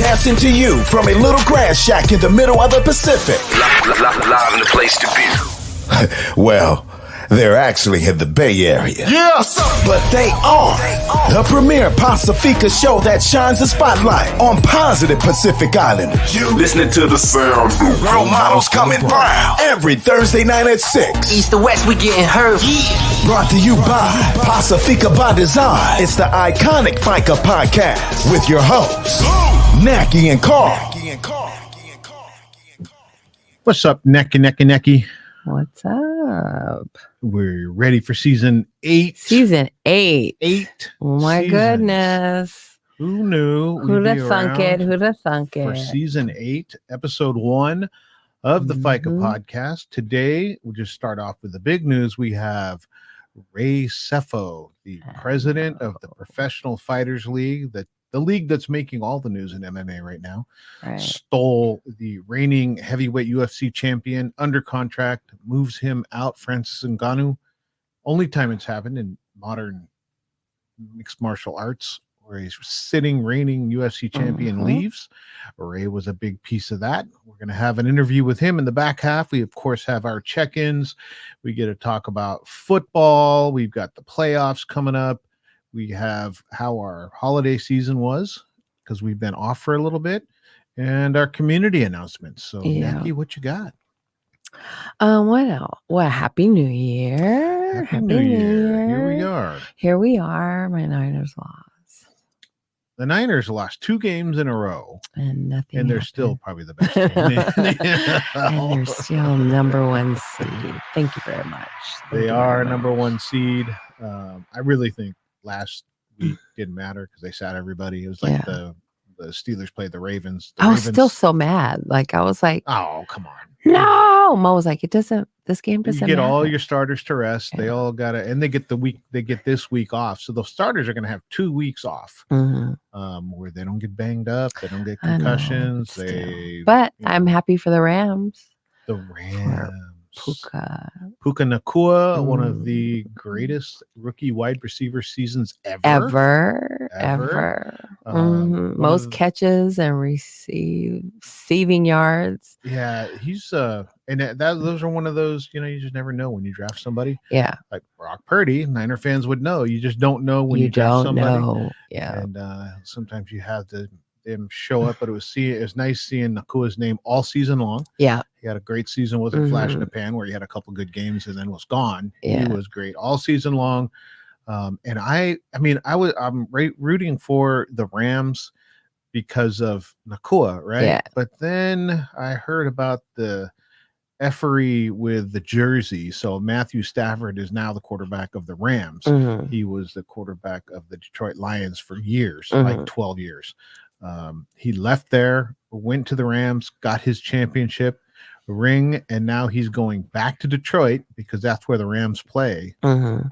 broadcasting to you from a little grass shack in the middle of the Pacific. Live in the place to be. Well, they're actually in the Bay Area. Yeah, but they are the premier Pacifica show that shines a spotlight on positive Pacific Islanders. You listening to the sound. Role models coming brown every Thursday night at 6. East to west, we getting hurt. Brought to you by Pacifica by Design. It's the iconic Faika podcast with your hosts, Nacky and Carl. What's up, Necky? What's up? We're ready for season 8. Season 8. Oh my seasons. Goodness. Who knew? Who'd have thunk it? For season 8, episode 1 of the Faika podcast. Today, we'll just start off with the big news. We have SEFO, the president of the Professional Fighters League, the league that's making all the news in MMA right now, stole the reigning heavyweight UFC champion under contract, moves him out, Francis Ngannou. Only time it's happened in modern mixed martial arts, where he's sitting reigning UFC champion leaves. Ray was a big piece of that. We're going to have an interview with him in the back half. We, of course, have our check-ins. We get to talk about football. We've got the playoffs coming up. We have how our holiday season was, because we've been off for a little bit, and our community announcements. So, Nacky, what you got? What else? Well, Happy New Year. Happy New Year. Here we are. My Niners lost. The Niners lost 2 games in a row. And nothing. And they're still probably the best team in the NFL. And they're still number 1 seed. Thank you very much. They are number 1 seed. I really think last week didn't matter because they sat everybody. It was like the Steelers played the Ravens. I was still so mad. Like, I was like, oh, come on. No. Mo was like, this game doesn't You get matter. all your starters to rest. They all got to, and they get this week off. So the starters are going to have 2 weeks off, where they don't get banged up. They don't get concussions. But I'm happy for the Rams. The Rams. Puka Nacua, one of the greatest rookie wide receiver seasons ever. Most catches and receiving yards. Yeah, he's and those are one of those, you just never know when you draft somebody. Yeah, like Brock Purdy, Niner fans would know. You just don't know when you draft somebody. Yeah, and sometimes you have them show up, but it was nice seeing Nakua's name all season long. Yeah, he had a great season. Wasn't a flash in the pan where he had a couple good games and then was gone. Yeah. He was great all season long. And I'm rooting for the Rams because of Nacua, right? Yeah. But then I heard about the effery with the jersey. So Matthew Stafford is now the quarterback of the Rams. He was the quarterback of the Detroit Lions for years, like 12 years. He left there, went to the Rams, got his championship ring, and now he's going back to Detroit because that's where the Rams play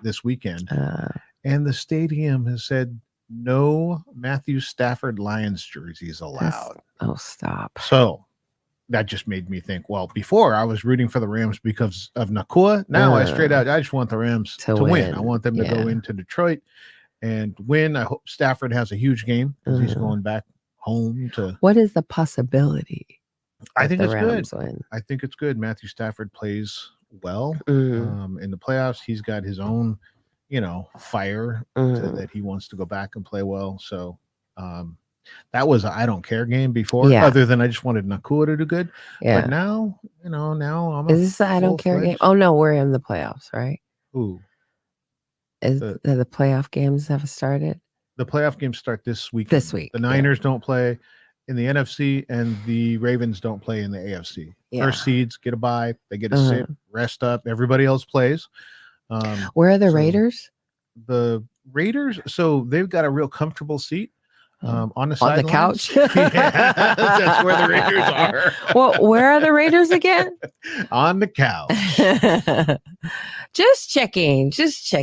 this weekend. And the stadium has said no Matthew Stafford Lions jerseys allowed. Oh, stop. So that just made me think, well, before I was rooting for the Rams because of Nacua. Now I just want the Rams to win. I want them to go into Detroit and win. I hope Stafford has a huge game because he's going back home to. What is the possibility? I think it's Rams good. Win? I think it's good. Matthew Stafford plays well in the playoffs. He's got his own, fire that he wants to go back and play well. So that was I don't care game before, other than I just wanted Nacua to do good. Yeah. But now, now I'm. Is this I don't care game? Oh no, we're in the playoffs, right? Ooh. Is the playoff games have started? The playoff games start this week. The Niners don't play in the NFC, and the Ravens don't play in the AFC. First seeds get a bye. They get to sit, rest up. Everybody else plays. Where are the Raiders? The Raiders, so they've got a real comfortable seat on the sidelines. On the couch? Yeah, that's where the Raiders are. Well, where are the Raiders again? On the couch. Just checking. Just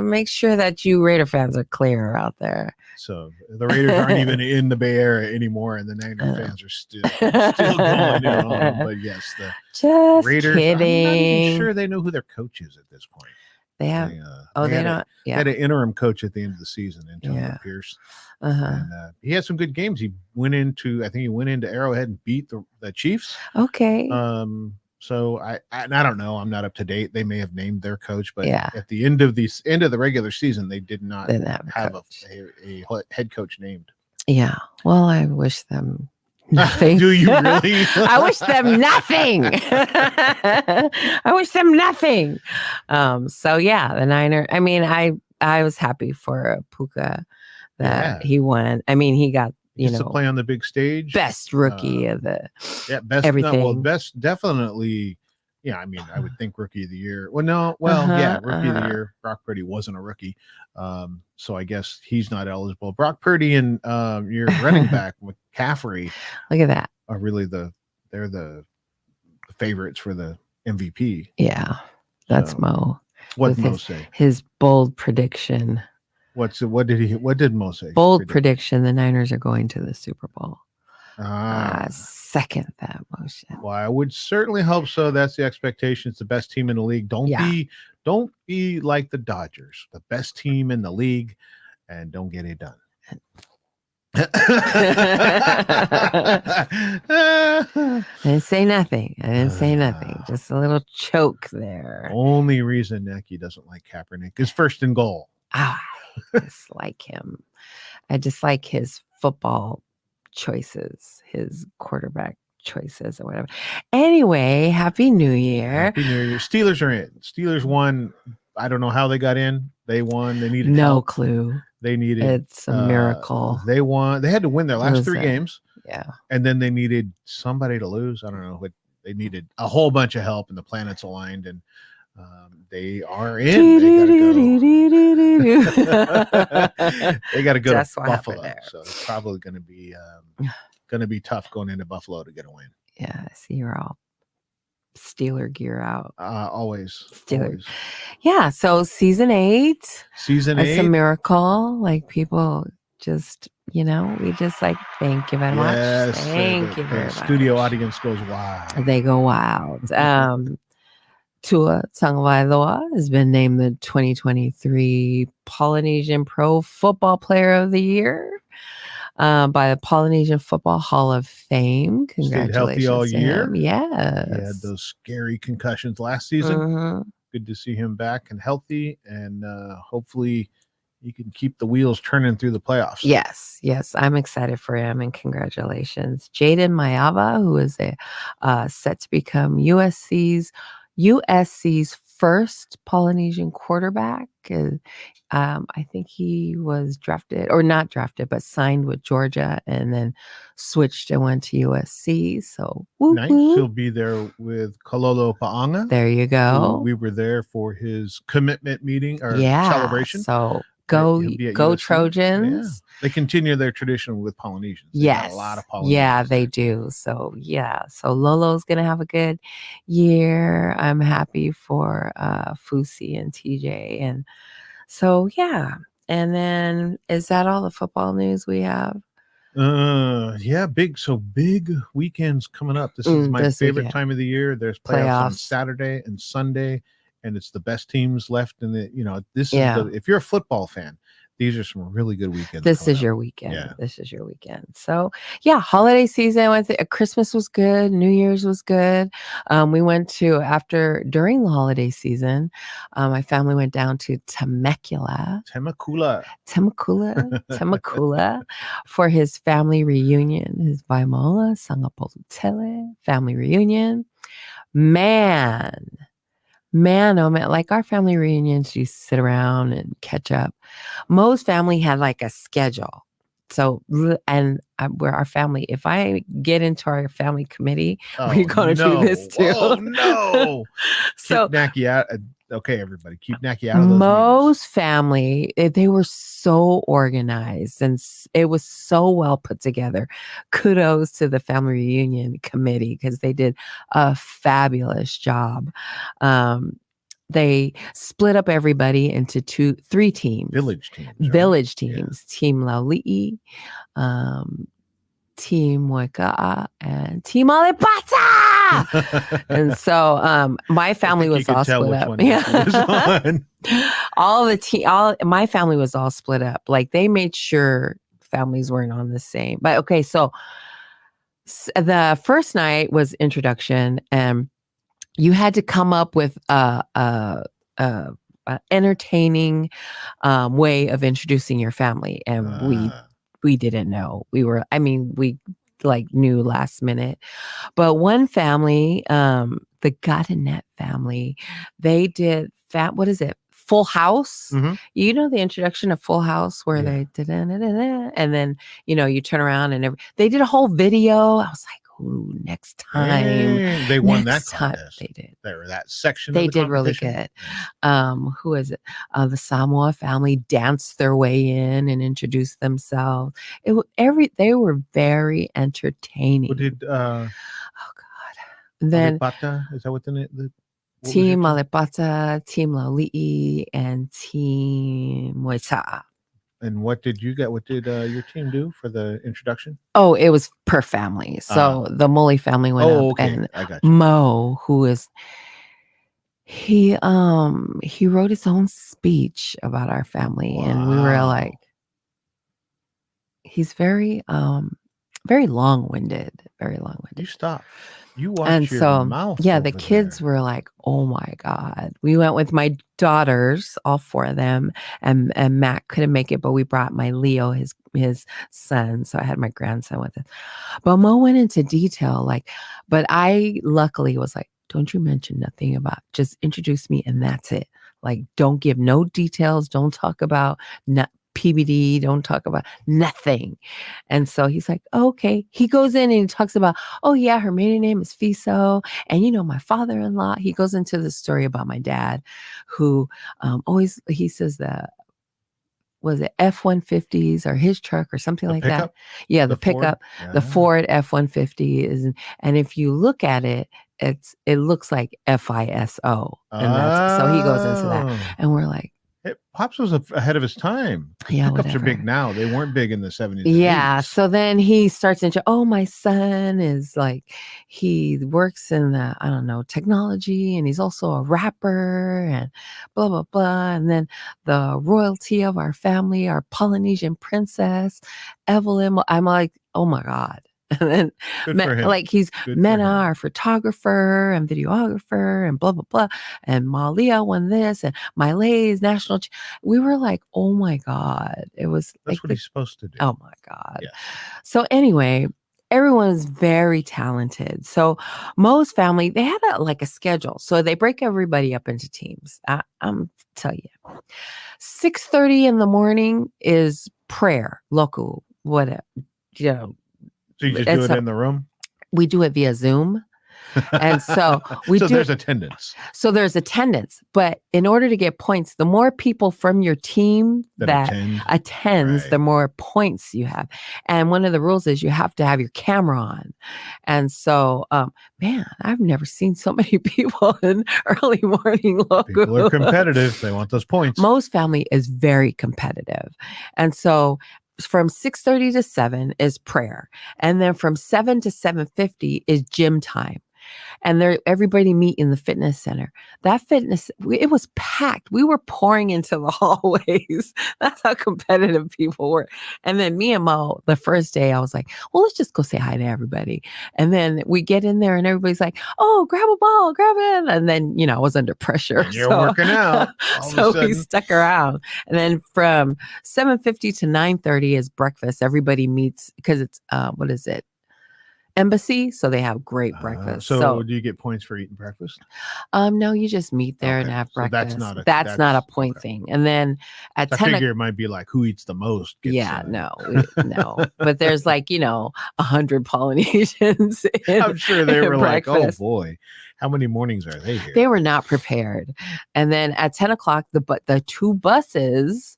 make sure that you Raider fans are clear out there. So the Raiders aren't even in the Bay Area anymore, and the Niner fans are still going in on them. But yes, the just Raiders. kidding. I'm not even sure they know who their coach is at this point. They have. They They had don't. they Yeah. had an interim coach at the end of the season, Antonio Yeah. Pierce, Uh-huh. and he had some good games. I think he went into Arrowhead and beat the Chiefs. Okay. So I don't know. I'm not up to date. They may have named their coach, but Yeah. at the end of the regular season, they did not Didn't have a coach. a head coach named. Yeah. Well, I wish them nothing. Do you really? I wish them nothing. I wish them nothing. So yeah, the Niners. I mean, I was happy for Puka that he won. I mean, he got to play on the big stage, best rookie of the best everything. No, well, best definitely. Yeah, I mean, I would think rookie of the year. Well, no, rookie of the year. Brock Purdy wasn't a rookie, so I guess he's not eligible. Brock Purdy and your running back McCaffrey. Look at that. Are really they're the favorites for the MVP. Yeah, that's Mo. What Mo say? His bold prediction. What did Mo say? Bold prediction: the Niners are going to the Super Bowl. Second that motion. Well, I would certainly hope so. That's the expectation. It's the best team in the league. Don't be like the Dodgers, the best team in the league, and don't get it done. I didn't say nothing. Just a little choke there. Only reason Neki doesn't like Kaepernick is first and goal. I dislike him. I dislike his football choices, his quarterback choices or whatever. Anyway, Happy New Year. Happy New Year. Steelers are in. Steelers won. I don't know how they got in. They won. They needed help. Clue. They needed. It's a miracle. They won. They had to win their last 3 games. Yeah. And then they needed somebody to lose. I don't know. But they needed a whole bunch of help, and the planets aligned, and they are in. They got to go to Buffalo. So it's probably going to be tough going into Buffalo to get a win. Yeah. I see you're all Steeler gear out. Always. Steeler. Always. Yeah. So season 8. It's a miracle. Like people just, we just like, thank you very much. Thank you very much. Studio audience goes wild. They go wild. Tua Tagovailoa has been named the 2023 Polynesian Pro Football Player of the Year by the Polynesian Football Hall of Fame. Congratulations! Stayed healthy all year. Him. Yes. He had those scary concussions last season. Mm-hmm. Good to see him back and healthy, and hopefully he can keep the wheels turning through the playoffs. Yes, I'm excited for him, and congratulations, Jaden Mayava, who is set to become USC's first Polynesian quarterback. I think he was not drafted, but signed with Georgia and then switched and went to USC. So nice. He'll be there with Kalolo Pa'anga. There you go. We were there for his commitment meeting or celebration. So go Trojans. Yeah. They continue their tradition with Polynesians. They got a lot of Polynesians. Yeah, they do. So Lolo's gonna have a good year. I'm happy for Fusi and TJ, and so and then is that all the football news we have? Big weekends coming up. This is my favorite time of the year. There's playoffs on Saturday and Sunday, and it's the best teams left in the, if you're a football fan, these are some really good weekends. This is your weekend. Yeah. This is your weekend. So holiday season. Christmas was good. New Year's was good. We went during the holiday season, my family went down to Temecula for his family reunion, his Vaimola Sangapolutele family reunion. Man, oh man, like our family reunions, you sit around and catch up. Mo's family had like a schedule. So, and we're our family. If I get into our family committee, we're going to do this too. Oh, no. So, keep Naki out. Okay, everybody, keep Naki out of those Mo's meetings. family, they were so organized and it was so well put together. Kudos to the family reunion committee because they did a fabulous job. They split up everybody into 3 teams. Village teams. Right? Village teams. Yeah. Team Lauli'i, Team Moika'a, and Team Alipata. And so my family was all split up. All my family was all split up. Like they made sure families weren't on the same. But okay, so the first night was introduction, and you had to come up with a entertaining way of introducing your family, and we didn't know. We like knew last minute. But one family, the Gatinet family, they did what is it? Full House. Mm-hmm. You know the introduction of Full House where they and then you turn around and they did a whole video. I was like, ooh, next time. They won that contest. They did. That section. They did really good. Who is it? The Samoa family danced their way in and introduced themselves. They were very entertaining. What did oh God. Then Alipata, is that what the Team Alipata, Team Laulii, and Team Moita. And what did you get? What did your team do for the introduction? Oh, it was per family. So the Moli family went up, and I got you. Mo, who is he wrote his own speech about our family, and we were like, he's very long-winded, very long-winded. You stop. You watch your mouth. Yeah, the kids were like, oh my God. We went with my daughters, all four of them, and Matt couldn't make it, but we brought my Leo, his son. So I had my grandson with us. But Mo went into detail, but I luckily was like, don't you mention nothing about, just introduce me and that's it. Like, don't give no details. Don't talk about PBD, don't talk about nothing. And so he's like, oh, okay. He goes in and he talks about, oh yeah, her maiden name is Fiso. And my father-in-law, he goes into the story about my dad who he says that, was it F-150s or his truck or something like that? Yeah, the pickup, the Ford F-150 is, and if you look at it, it looks like FISO. And so he goes into that. And we're like, Pops was ahead of his time. Yeah, pickups are big now. They weren't big in the 70s. Yeah. 80s. So then he starts into, my son is he works in the, I don't know, technology, and he's also a rapper and blah, blah, blah. And then the royalty of our family, our Polynesian princess, Evelyn. I'm like, oh my God. And then he's Mena, our photographer and videographer, and blah blah blah, and Malia won this, and Milay's national. We were like, oh my God, it was. That's what he's supposed to do. Oh my God. Yeah. So anyway, everyone is very talented. So Mo's family, they had a schedule, so they break everybody up into teams. I'm tell you, 6:30 in the morning is prayer, local, whatever, So you just do it in the room? We do it via Zoom. And so there's attendance. So there's attendance. But in order to get points, the more people from your team that attends, the more points you have. And one of the rules is you have to have your camera on. And so, man, I've never seen so many people in early morning local. People are competitive. They want those points. Mo's family is very competitive. And so from 6:30 to 7 is prayer. And then from 7 to 7:50 is gym time. And everybody meet in the fitness center. That it was packed. We were pouring into the hallways. That's how competitive people were. And then me and Mo, the first day, I was like, well, let's just go say hi to everybody. And then we get in there and everybody's like, oh, grab a ball, grab it. And then, I was under pressure. And you're working out. So we stuck around. And then from 7:50 to 9:30 is breakfast. Everybody meets because it's, what is it? Embassy, so they have great breakfast. So do you get points for eating breakfast? No, you just meet there and have breakfast. That's not a point thing. And then at 10, I figure it might be like who eats the most. No. But there's 100 Polynesians. I'm sure they were breakfast. Oh boy, how many mornings are they here? They were not prepared. And then at 10 o'clock, the two buses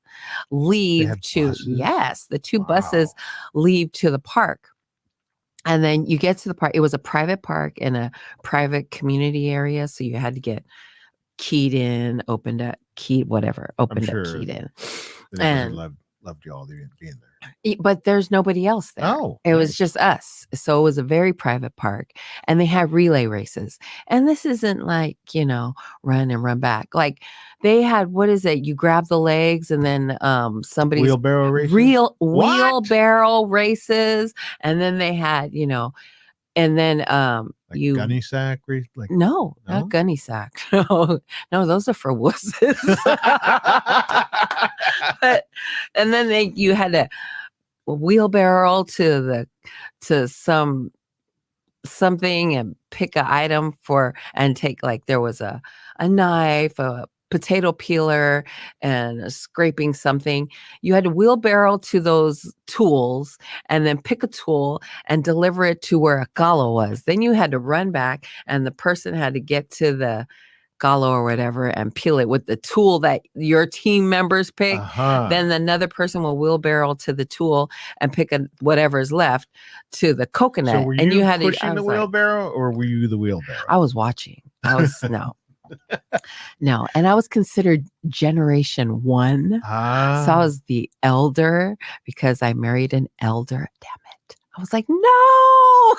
leave to the two buses leave to the park. And then you get to the park. It was a private park in a private community area. So you had to get keyed in, keyed in. And loved y'all being there. But there's nobody else there. Oh, it was nice. just us. So it was a very private park, and they had relay races. And this isn't like, run and run back. Like they had, what is it? You grab the legs and then somebody's Wheelbarrow races? wheelbarrow races. And then they had, and then Like gunny sack race? Like no, not gunny sack. No, those are for wusses. But and then you had to wheelbarrow to something and pick an item and take, like, there was a knife, a potato peeler, and scraping something. You had to wheelbarrow to those tools and then pick a tool and deliver it to where a gala was. Then you had to run back, and the person had to get to the gala or whatever and peel it with the tool that your team members pick. Then another person will wheelbarrow to the tool and pick whatever's left to the coconut. So were and you had pushing the wheelbarrow, or were you the wheelbarrow? I was watching. I was no, and I was considered Generation 1. So I was the elder because I married an elder. Damn it. I was like, no,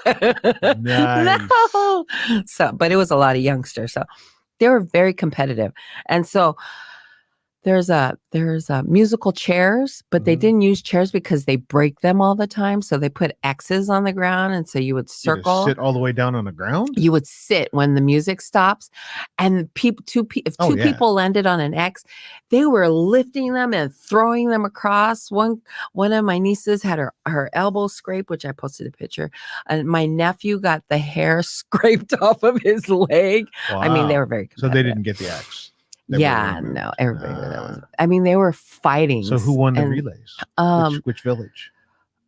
Nice. no. So, but it was a lot of youngsters. So they were very competitive. And so there's musical chairs, but they didn't use chairs because they break them all the time. So they put X's on the ground. And so you would circle. You sit all the way down on the ground? You would sit when the music stops. And if two people landed on an X, they were lifting them and throwing them across. One of my nieces had her elbow scraped, which I posted a picture. And my nephew got the hair scraped off of his leg. Wow. I mean, they were very competitive. So they didn't get the X. No, everybody was. I mean, they were fighting. So who won the relays? Which village?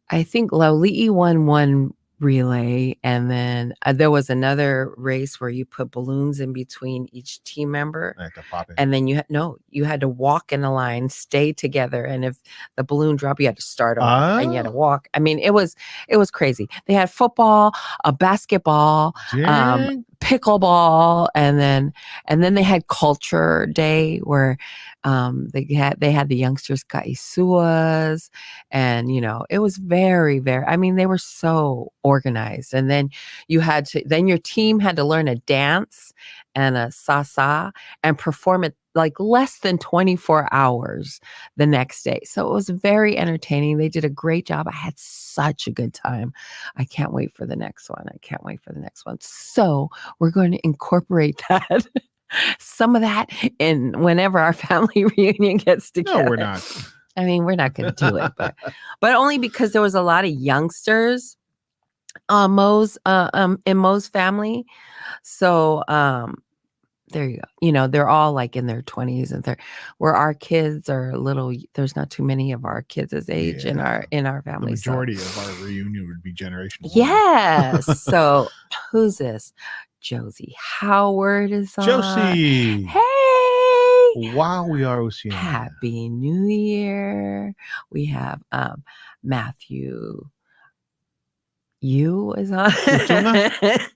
I think Lauli'i won one relay, and then there was another race where you put balloons in between each team member, and then you had to walk in a line, stay together, and if the balloon dropped, you had to start over and you had to walk. I mean, it was crazy. They had football, a basketball, pickleball, and then they had culture day where they had the youngsters kaisuas, and it was very, very, I mean, they were so organized. And then your team had to learn a dance and a sasa and perform it like less than 24 hours the next day. So it was very entertaining. They did a great job. I had such a good time. I can't wait for the next one. So we're going to incorporate that. Some of that in whenever our family reunion gets together. No, we're not. I mean, we're not going to do it, but only because there was a lot of youngsters in Mo's family. So there you go. They're all like in their 20s, and where our kids are little. There's not too many of our kids' age in our family. The majority of our reunion would be generational. Yes. So who's this? Josie Howard is on. Josie. Hey. Wow, we are Oceania. Happy New Year. We have Matthew. You is on.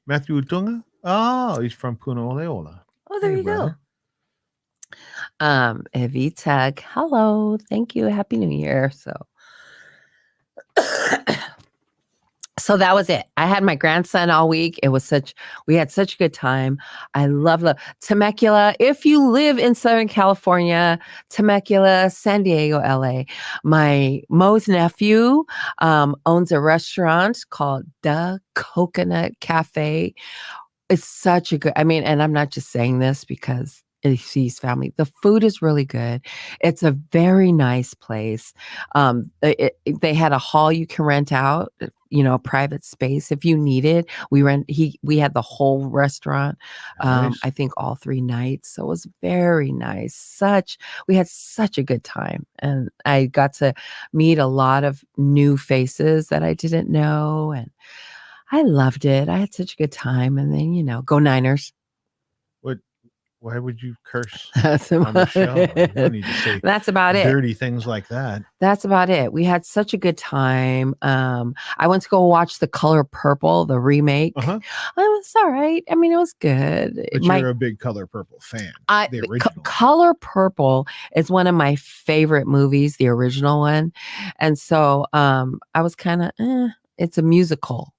Matthew Utunga? Oh, he's from Puna Oleola. Oh, there you go. Evita, hello. Thank you. Happy New Year. So that was it. I had my grandson all week. We had such a good time. I love Temecula. If you live in Southern California, Temecula, San Diego, LA, my Mo's nephew owns a restaurant called The Coconut Cafe. It's such a good, and I'm not just saying this because he's family. The food is really good. It's a very nice place. They had a hall you can rent out, a private space if you need it. We had the whole restaurant, nice. I think all 3 nights. So it was very nice. We had such a good time. And I got to meet a lot of new faces that I didn't know. And I loved it. I had such a good time. And then, go Niners. Why would you curse That's on the about show? You don't it. need to say That's about it. dirty things like that. That's about it. We had such a good time. I went to go watch The Color Purple, the remake. Uh-huh. It was all right. I mean, it was good. But you're a big Color Purple fan. The original. Color Purple is one of my favorite movies, the original one. And so I was kind of, it's a musical.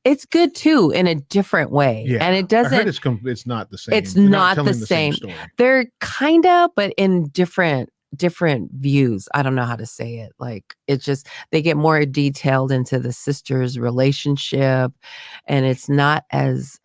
It's good too in a different way. Yeah. And it doesn't. I heard it's not the same. It's They're not the telling same. story. They're kind of, but in different views. I don't know how to say it. Like, it's just, they get more detailed into the sisters' relationship, and it's not as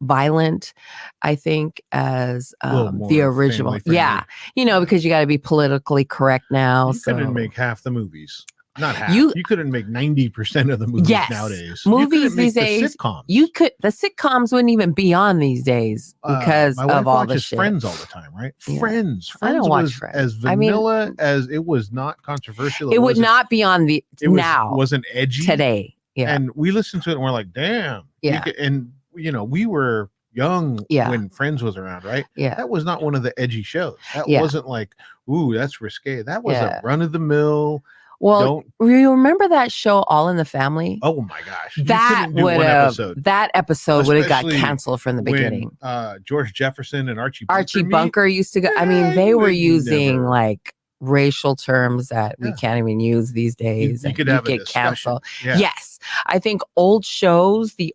violent, I think, as the original. Yeah. Because you got to be politically correct now. You couldn't make half the movies. Not half. You couldn't make 90% of the movies nowadays. Movies these days, sitcoms. The sitcoms wouldn't even be on these days because of all the shit. Friends all the time, right? Yeah. Friends I don't watch was Friends. as vanilla as it was not controversial. It would not be on the now. Wasn't edgy today. Yeah. And we listened to it and we're like, damn. Yeah. We were young when Friends was around, right? Yeah. That was not one of the edgy shows. That wasn't like, ooh, that's risque. That was a run of the mill. Well, you remember that show All in the Family? Oh my gosh. That episode would have got canceled from the beginning. George Jefferson and Archie Bunker used to go. I mean, they were using like racial terms that we can't even use these days. You could get canceled. Yeah. Yes. I think the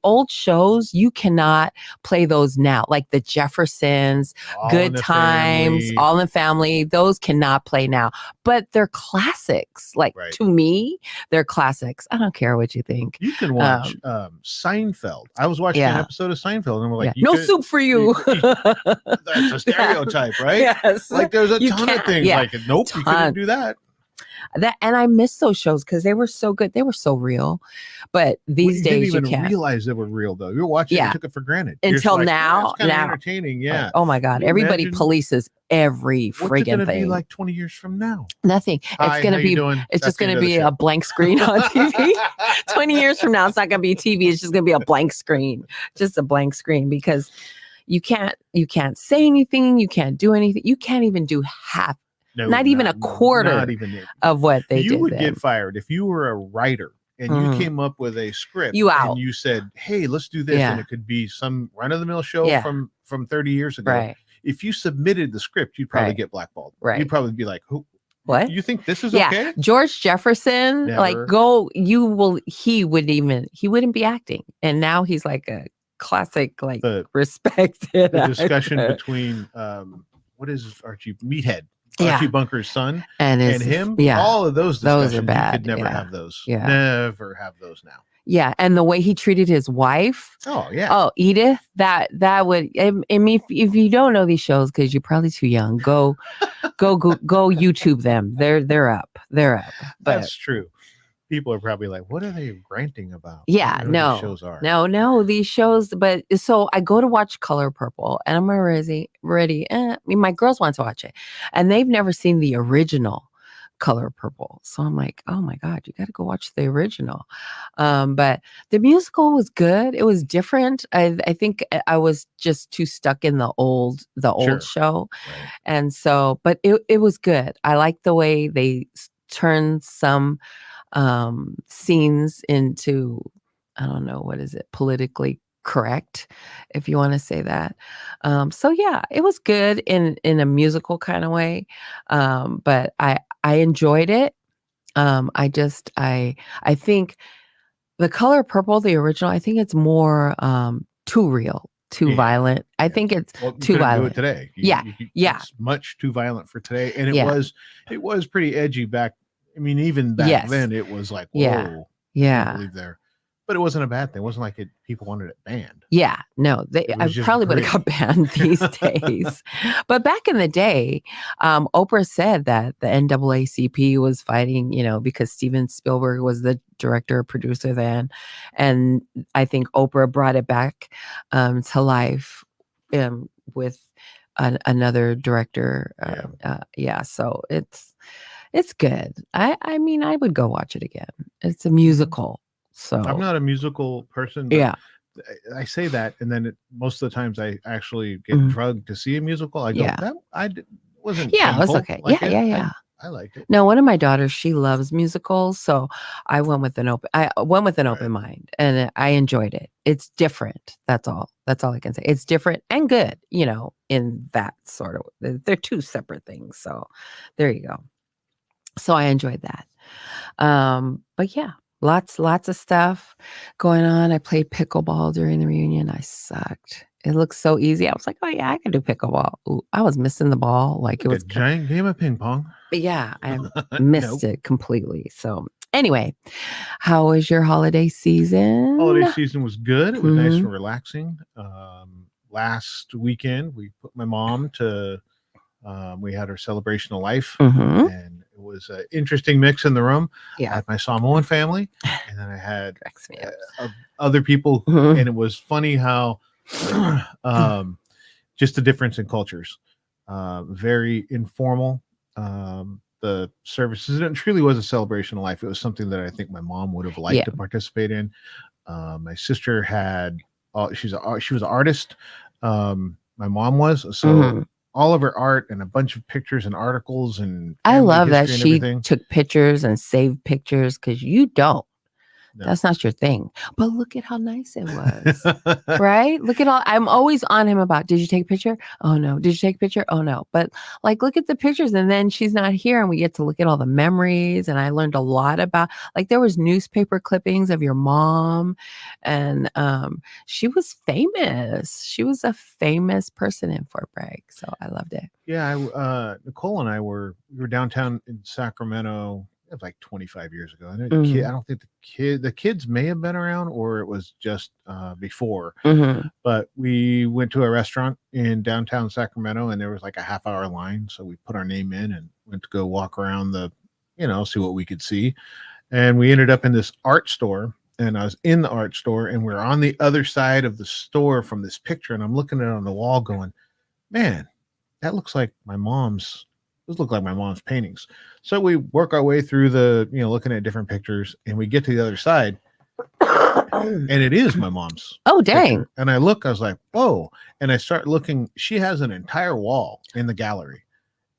old shows, you cannot play those now. Like the Jeffersons, Good Times, All in the Family, those cannot play now. But they're classics. Like to me, they're classics. I don't care what you think. You can watch Seinfeld. I was watching an episode of Seinfeld and we're like, no soup for you. That's a stereotype, right? Yes. Like there's a ton of things like, nope, you couldn't do that. And I miss those shows because they were so good. They were so real. But these days you didn't even realize they were real though. You were watching and took it for granted. Until now. It's kind of entertaining. Yeah. Like, oh my God. Everybody polices every friggin' What's it gonna thing. be like 20 years from now? Nothing. It's gonna be it's just gonna be a blank screen on TV. 20 years from now, it's not gonna be TV. It's just gonna be a blank screen. Just a blank screen because you can't say anything, you can't do anything, you can't even do half. Not even a quarter of what they did. You would get fired if you were a writer and you came up with a script and you said, hey, let's do this. And it could be some run-of-the-mill show from 30 years ago. Right. If you submitted the script, you'd probably get blackballed. Right. You'd probably be like, who? What? You think this is okay? George Jefferson, he wouldn't be acting. And now he's like a classic, respected the discussion between, what is Archie? Meathead. Archie Bunker's son and him. Yeah. All of those discussions. Those are bad. You could never have those. Yeah. Never have those now. Yeah. And the way he treated his wife. Oh, yeah. Oh, Edith. That would, I mean, if you don't know these shows, because you're probably too young, go YouTube them. They're up. They're up. But that's true. People are probably like, what are they ranting about? Yeah, no, these shows. But so I go to watch Color Purple and I'm ready. I mean, my girls want to watch it and they've never seen the original Color Purple. So I'm like, oh my God, you got to go watch the original. But the musical was good. It was different. I think I was just too stuck in the old show. Right. And so, but it was good. I like the way they turned some scenes into, I don't know, what is it, politically correct, if you want to say that. So yeah, it was good in a musical kind of way. But I enjoyed it. I think The Color Purple, the original, I think it's more too real, too violent. I think it's too violent. Do it today. It's much too violent for today. And it was pretty edgy back. I mean, even back then, it was like, whoa, yeah. I believe there. But it wasn't a bad thing. It wasn't like people wanted it banned. Yeah, no, I probably would have got banned these days. But back in the day, Oprah said that the NAACP was fighting, because Steven Spielberg was the director, producer then. And I think Oprah brought it back to life with another director. So it's good. I mean, I would go watch it again. It's a musical. So I'm not a musical person. But I say that, and then most of the times I actually get Mhm. drugged to see a musical. I go, Yeah. that wasn't Yeah, it was painful. okay. Like Yeah, it, yeah, yeah. I liked it. No, one of my daughters, she loves musicals, so I went with an Right. open mind, and I enjoyed it. It's different. That's all. That's all I can say. It's different and good, in that sort of. They're two separate things. So, there you go. So I enjoyed that. But yeah, lots of stuff going on. I played pickleball during the reunion. I sucked. It looked so easy. I was like, oh yeah, I can do pickleball. Ooh, I was missing the ball like it Like a was. giant game of ping pong. But yeah, I missed Nope. it completely. So anyway, how was your holiday season? Holiday season was good. It was nice Mhm. and relaxing. Last weekend, we put my mom to. We had her celebration of life, Mhm. and it was an interesting mix in the room. I Yeah, had my Samoan family, and then I had cracks me up. other people, Mhm. and it was funny how just the difference in cultures. Very informal. The services, and it truly was a celebration of life. It was something that I think my mom would have liked Yeah. to participate in. My sister had, she was an artist. My mom was, so Mhm. all of her art and a bunch of pictures and articles and I family love that history and she everything. took pictures and saved pictures because you don't. No. That's not your thing. But look at how nice it was. Right? Look at all I'm always on him about, did you take a picture? Oh no. Did you take a picture? Oh no. But like look at the pictures and then she's not here and we get to look at all the memories and I learned a lot about like there was newspaper clippings of your mom and she was famous. She was a famous person in Fort Bragg. So I loved it. Yeah, Nicole and we were downtown in Sacramento. It was like 25 years ago. And Mhm. I don't think the kids may have been around, or it was just before. Mhm. But we went to a restaurant in downtown Sacramento, and there was like a half-hour line. So we put our name in and went to go walk around see what we could see. And we ended up in this art store. And I was in the art store, and we're on the other side of the store from this picture. And I'm looking at it on the wall, going, "Man, that looks like my mom's." Those look like my mom's paintings. So we work our way through looking at different pictures, and we get to the other side, and it is my mom's Oh dang. picture. And I was like, whoa. And I start looking, she has an entire wall in the gallery.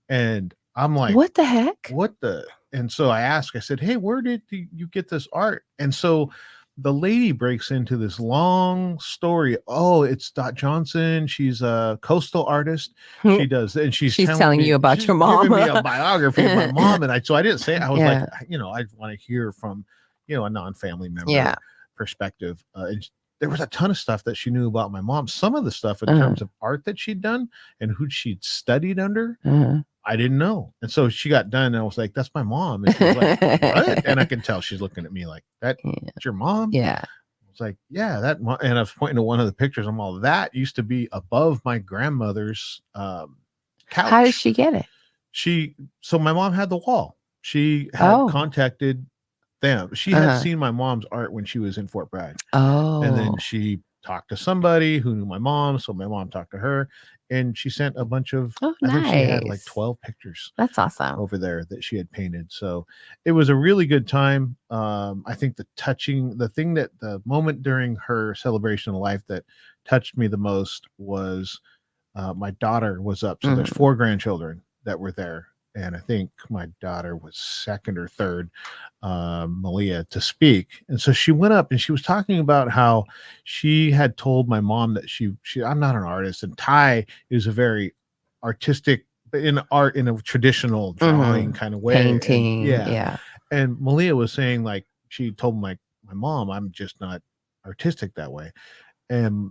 And I'm like, What the heck? what the? And so I said, hey, where did you get this art? And so the lady breaks into this long story. Oh, it's Dot Johnson. She's a coastal artist. She does, and she's telling you about she's your mom. giving me a biography of my mom. And I didn't say it. I was like, Yeah. I want to hear from, a non-family member Yeah. perspective. And there was a ton of stuff that she knew about my mom. Some of the stuff in Uh-huh. terms of art that she'd done and who she'd studied under, Uh-huh. I didn't know. And so she got done and I was like, that's my mom. And she was like, what? And I can tell she's looking at me like, that's your mom? Yeah. I was like, yeah, and I was pointing to one of the pictures. I'm all, that used to be above my grandmother's couch. How did she get it? So my mom had the wall. She had contacted them. She had seen my mom's art when she was in Fort Bragg. And then she talked to somebody who knew my mom. So my mom talked to her and she sent a bunch of, I think she had like 12 pictures. That's awesome. Over there that she had painted. So it was a really good time. I think the moment during her celebration of life that touched me the most was my daughter was up. So there's 4 grandchildren that were there. And I think my daughter was second or third, Malia, to speak. And so she went up and she was talking about how she had told my mom that I'm not an artist. And Ty is a very artistic in art, in a traditional drawing kind of way. Painting. And, Yeah. And Malia was saying, like, she told my mom, I'm just not artistic that way. And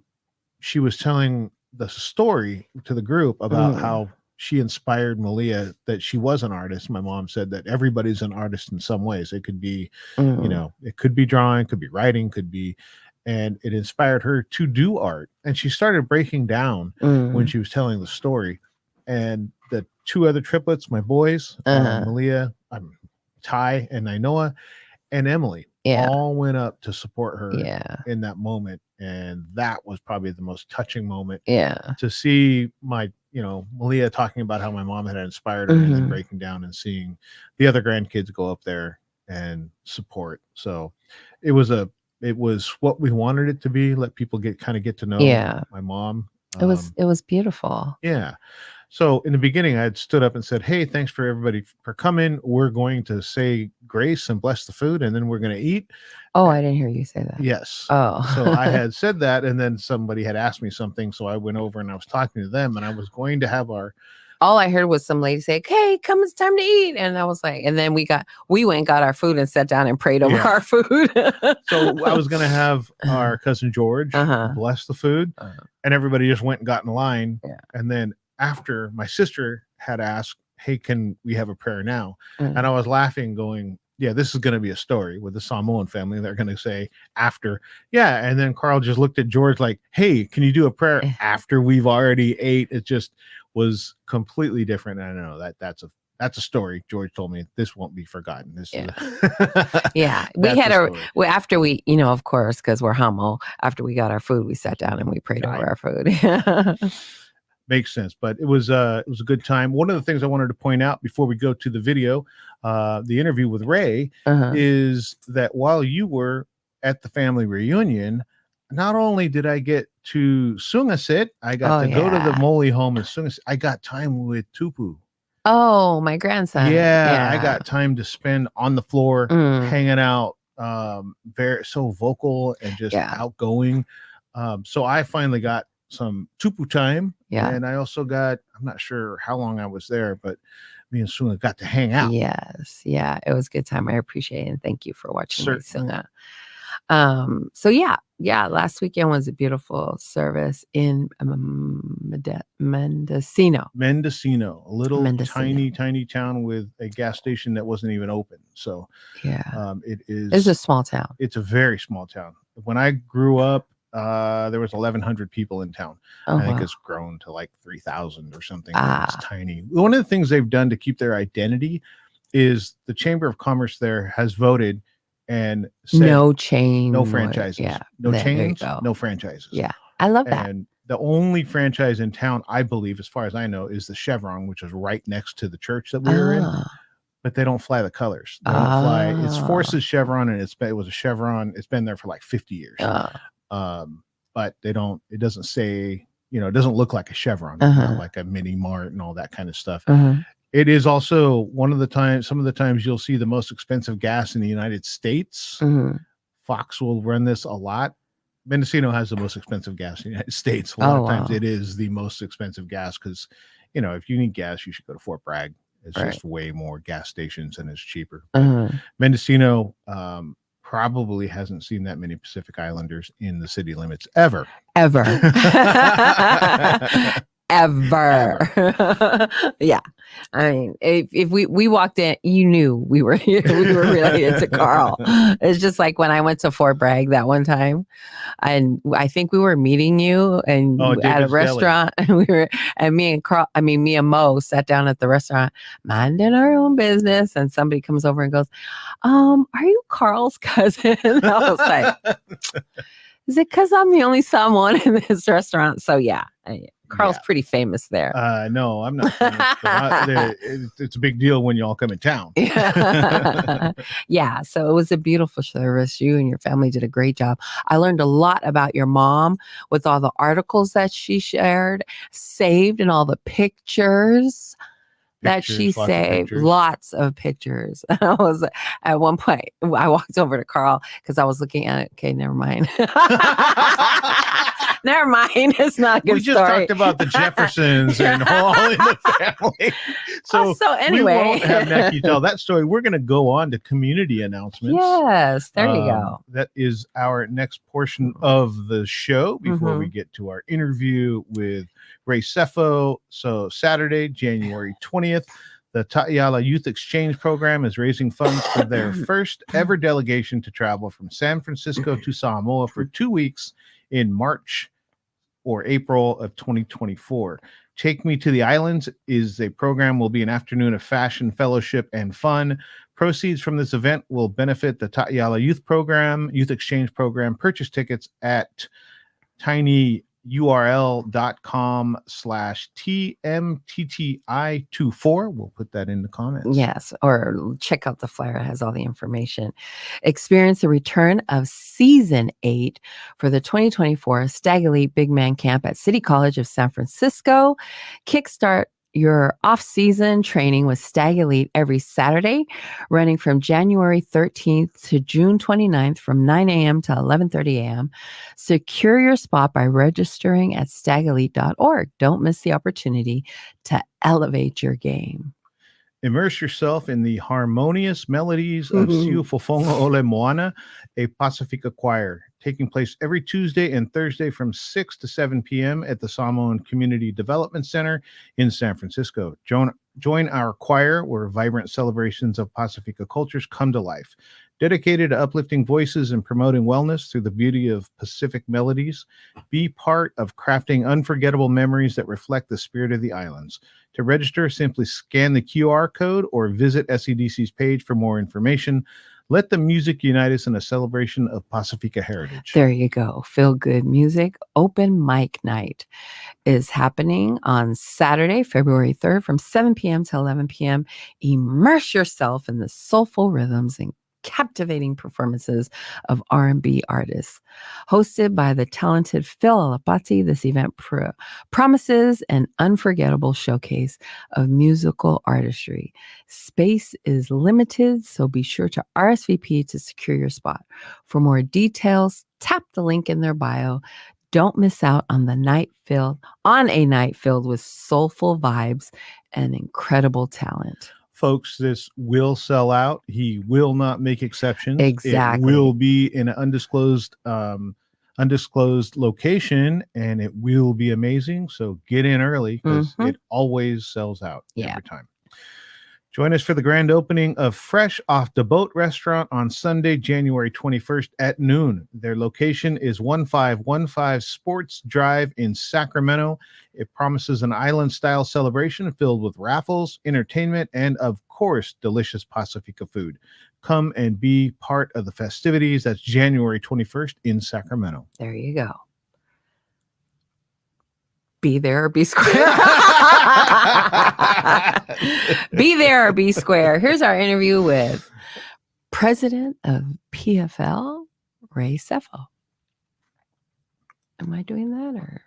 she was telling the story to the group about how she inspired Malia, that she was an artist. My mom said that everybody's an artist in some ways. It could be, it could be drawing, could be writing, and it inspired her to do art. And she started breaking down when she was telling the story. And the 2 other triplets, my boys, Malia, Ty, and Nainoa, and Emily, all went up to support her in that moment. And that was probably the most touching moment. To see Malia talking about how my mom had inspired her and then breaking down and seeing the other grandkids go up there and support. So it was a It was what we wanted it to be. Let people get to know Yeah. my mom. It was beautiful. Yeah. So in the beginning, I had stood up and said, "Hey, thanks for everybody for coming. We're going to say grace and bless the food, and then we're going to eat." Oh, I didn't hear you say that. Yes. Oh. So I had said that, and then somebody had asked me something, so I went over and I was talking to them, and I was going to have our. All I heard was some lady say, "Okay, come, it's time to eat." And I was like, and then we went and got our food and sat down and prayed over our food. So I was going to have our cousin George bless the food, and everybody just went and got in line. Yeah. And then after, my sister had asked, "Hey, can we have a prayer now?" And I was laughing, going, "Yeah, this is going to be a story with the Samoan family. They're going to say after." Yeah. And then Carl just looked at George like, "Hey, can you do a prayer after we've already ate?" It just was completely different. And I know that's a story. George told me this won't be forgotten. This is yeah. We had after we, of course, because we're Hamo, after we got our food, we sat down and we prayed over our food. Makes sense. But it was a good time. One of the things I wanted to point out before we go to the video, the interview with Ray, is that while you were at the family reunion, not only did I get to Sungasit, I got to go to the Moli home in Sungasit. I got time with Tupu. Oh, my grandson. Yeah, I got time to spend on the floor, hanging out, very so vocal and just outgoing. So I finally got some Tupu time. Yeah. And I also got, I'm not sure how long I was there, but me and Sunga got to hang out. Yes. Yeah. It was a good time. I appreciate it. And thank you for watching me, Sunga. So last weekend was a beautiful service in Mendocino, a little tiny town with a gas station that wasn't even open. So it's a small town. It's a very small town. When I grew up, there was 1,100 people in town. I think it's grown to like 3,000 or something. It's tiny. One of the things they've done to keep their identity is the Chamber of Commerce there has voted and said no chain, no franchises, no chains, no franchises. Yeah, I love that. And the only franchise in town, I believe, as far as I know, is the Chevron, which is right next to the church that we were in. But they don't fly the colors. They don't fly. It's Forces Chevron, and it was a Chevron. It's been there for like 50 years. But they don't. It doesn't say. It doesn't look like a Chevron, not like a Mini Mart and all that kind of stuff. It is also some of the times you'll see the most expensive gas in the United States. Fox will run this a lot. Mendocino has the most expensive gas in the United States. A lot of times it is the most expensive gas because, if you need gas, you should go to Fort Bragg. It's just way more gas stations and it's cheaper. Mendocino probably hasn't seen that many Pacific Islanders in the city limits ever. Yeah. I mean, if we walked in, you knew we were related to Carl. It's just like when I went to Fort Bragg that one time, and I think we were meeting you and at a restaurant, and me and Mo sat down at the restaurant, minding our own business, and somebody comes over and goes, "Are you Carl's cousin?" And I was like, "Is it because I'm the only Samoan in this restaurant?" So yeah. Carl's pretty famous there. No, I'm not famous, but it's a big deal when you all come in town. Yeah, so it was a beautiful service. You and your family did a great job. I learned a lot about your mom with all the articles that she saved, and all the pictures that she saved. Lots of pictures. I was at one point, I walked over to Carl because I was looking at it. Okay, never mind. Never mind. It's not a good story. We just talked about the Jeffersons and all in the family. So anyway, we won't have Mackie tell that story. We're going to go on to community announcements. Yes, there you go. That is our next portion of the show before we get to our interview with Ray SEFO. So Saturday, January 20th, the Ta'yala Youth Exchange Program is raising funds for their first ever delegation to travel from San Francisco to Samoa for 2 weeks in March or April of 2024. Take Me to the Islands is a program, will be an afternoon of fashion, fellowship, and fun. Proceeds from this event will benefit the Ta'yala Youth Exchange Program. Purchase tickets at Tiny url.com/TMTTI24. We'll put that in the comments. Yes, or check out the flyer. It has all the information. Experience the return of Season 8 for the 2024 Stag Elite Big Man Camp at City College of San Francisco. Kickstart your off-season training with Stag Elite every Saturday, running from January 13th to June 29th from 9 a.m. to 11:30 a.m. Secure your spot by registering at stagelite.org. Don't miss the opportunity to elevate your game. Immerse yourself in the harmonious melodies of Siu Fofonga Ole Moana, a Pacifica choir, taking place every Tuesday and Thursday from 6 to 7 p.m. at the Samoan Community Development Center in San Francisco. Join our choir where vibrant celebrations of Pacifica cultures come to life. Dedicated to uplifting voices and promoting wellness through the beauty of Pacific melodies, be part of crafting unforgettable memories that reflect the spirit of the islands. To register, simply scan the QR code or visit SEDC's page for more information. Let the music unite us in a celebration of Pacifica heritage. There you go. Feel good music. Open mic night is happening on Saturday, February 3rd from 7 p.m. to 11 p.m. Immerse yourself in the soulful rhythms and captivating performances of R&B artists. Hosted by the talented Phil Alapati, this event promises an unforgettable showcase of musical artistry. Space is limited, so be sure to RSVP to secure your spot. For more details, tap the link in their bio. Don't miss out on a night filled with soulful vibes and incredible talent. Folks, this will sell out. He will not make exceptions. Exactly. It will be in an undisclosed location, and it will be amazing. So get in early because it always sells out every time. Join us for the grand opening of Fresh Off the Boat Restaurant on Sunday, January 21st at noon. Their location is 1515 Sports Drive in Sacramento. It promises an island-style celebration filled with raffles, entertainment, and, of course, delicious Pacifica food. Come and be part of the festivities. That's January 21st in Sacramento. There you go. Be there or be square. Be there or be square. Here's our interview with President of PFL, Ray SEFO. Am I doing that or?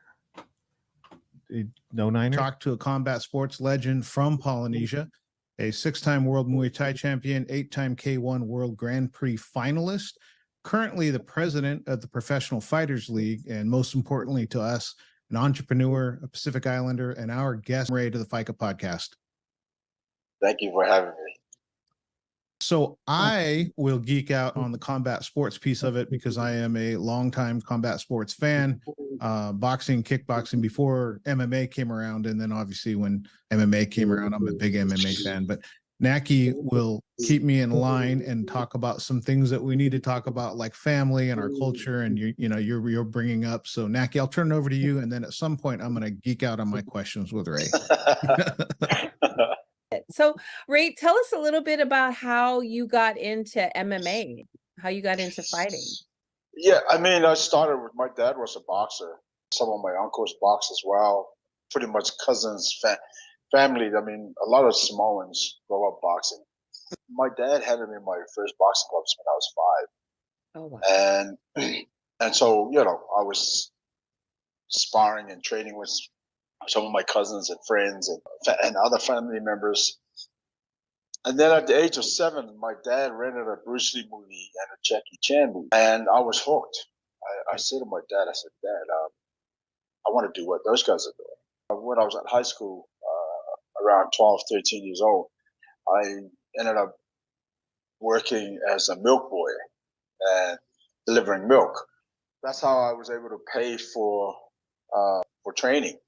No niner. Talk to a combat sports legend from Polynesia, a 6-time World Muay Thai champion, 8-time K1 World Grand Prix finalist, currently the president of the Professional Fighters League, and most importantly to us, an entrepreneur, a Pacific Islander, and our guest, Ray, to the Faika podcast. Thank you for having me. So I will geek out on the combat sports piece of it because I am a longtime combat sports fan, boxing, kickboxing before MMA came around. And then obviously when MMA came around, I'm a big MMA fan. But Naki will keep me in line and talk about some things that we need to talk about, like family and our culture, and you're bringing up. So Naki, I'll turn it over to you, and then at some point I'm going to geek out on my questions with Ray. So Ray, tell us a little bit about how you got into MMA, how you got into fighting. Yeah, I mean, I started with my dad was a boxer. Some of my uncles boxed as well. Pretty much cousins, family. I mean, a lot of Samoans grow up boxing. My dad had me in my first boxing gloves when I was 5. Oh, wow. And so, I was sparring and training with some of my cousins and friends and other family members. And then at the age of 7, my dad rented a Bruce Lee movie and a Jackie Chan movie, and I was hooked. I said to my dad, Dad, I want to do what those guys are doing. When I was at high school, around 12, 13 years old, I ended up working as a milk boy and delivering milk. That's how I was able to pay for training.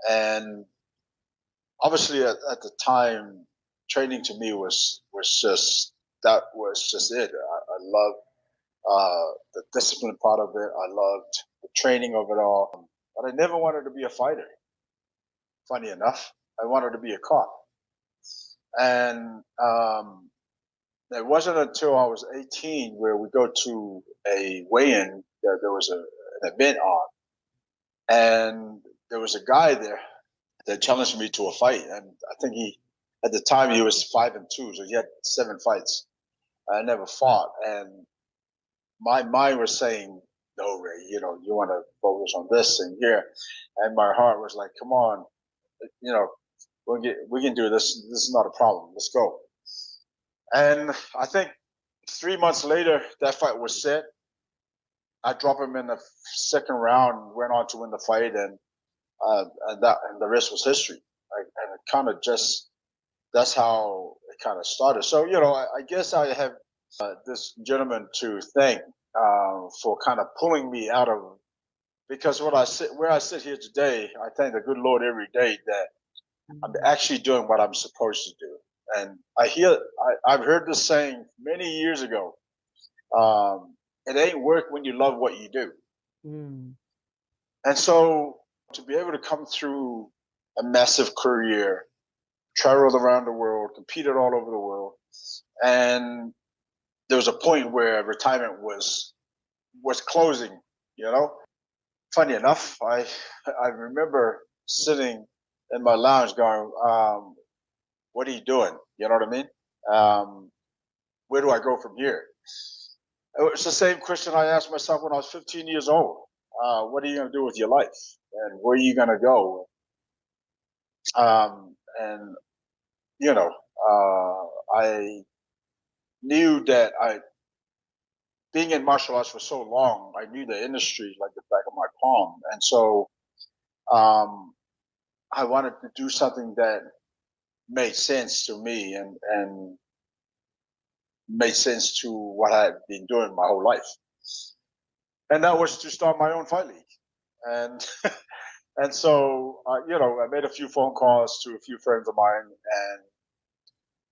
And obviously at the time, training to me was just it. I loved the discipline part of it. I loved the training of it all. But I never wanted to be a fighter. Funny enough, I wanted to be a cop. And it wasn't until I was 18 where we go to a weigh-in that there was an event on. And there was a guy there that challenged me to a fight, and I think at the time he was 5-2, so he had 7 fights. I never fought, and my mind was saying, "No, Ray, you want to focus on this and here," and my heart was like, "Come on, you know, we can do this. This is not a problem. Let's go." And I think 3 months later, that fight was set. I dropped him in the second round, went on to win the fight, and the rest was history. And it kind of just that's how it kind of started. So I guess I have this gentleman to thank for kind of pulling me out of, because where I sit here today, I thank the good Lord every day that I'm actually doing what I'm supposed to do. And I've heard this saying many years ago. It ain't work when you love what you do. Mm. And so to be able to come through a massive career, traveled around the world, competed all over the world, and there was a point where retirement was closing. Funny enough, I remember sitting in my lounge going, "What are you doing?" You know what I mean? Where do I go from here? It's the same question I asked myself when I was 15 years old. What are you going to do with your life, and where are you going to go? And I knew that being in martial arts for so long, I knew the industry like the back of my palm, and so I wanted to do something that made sense to me and made sense to what I had been doing my whole life, and that was to start my own fight league. And and so I made a few phone calls to a few friends of mine, and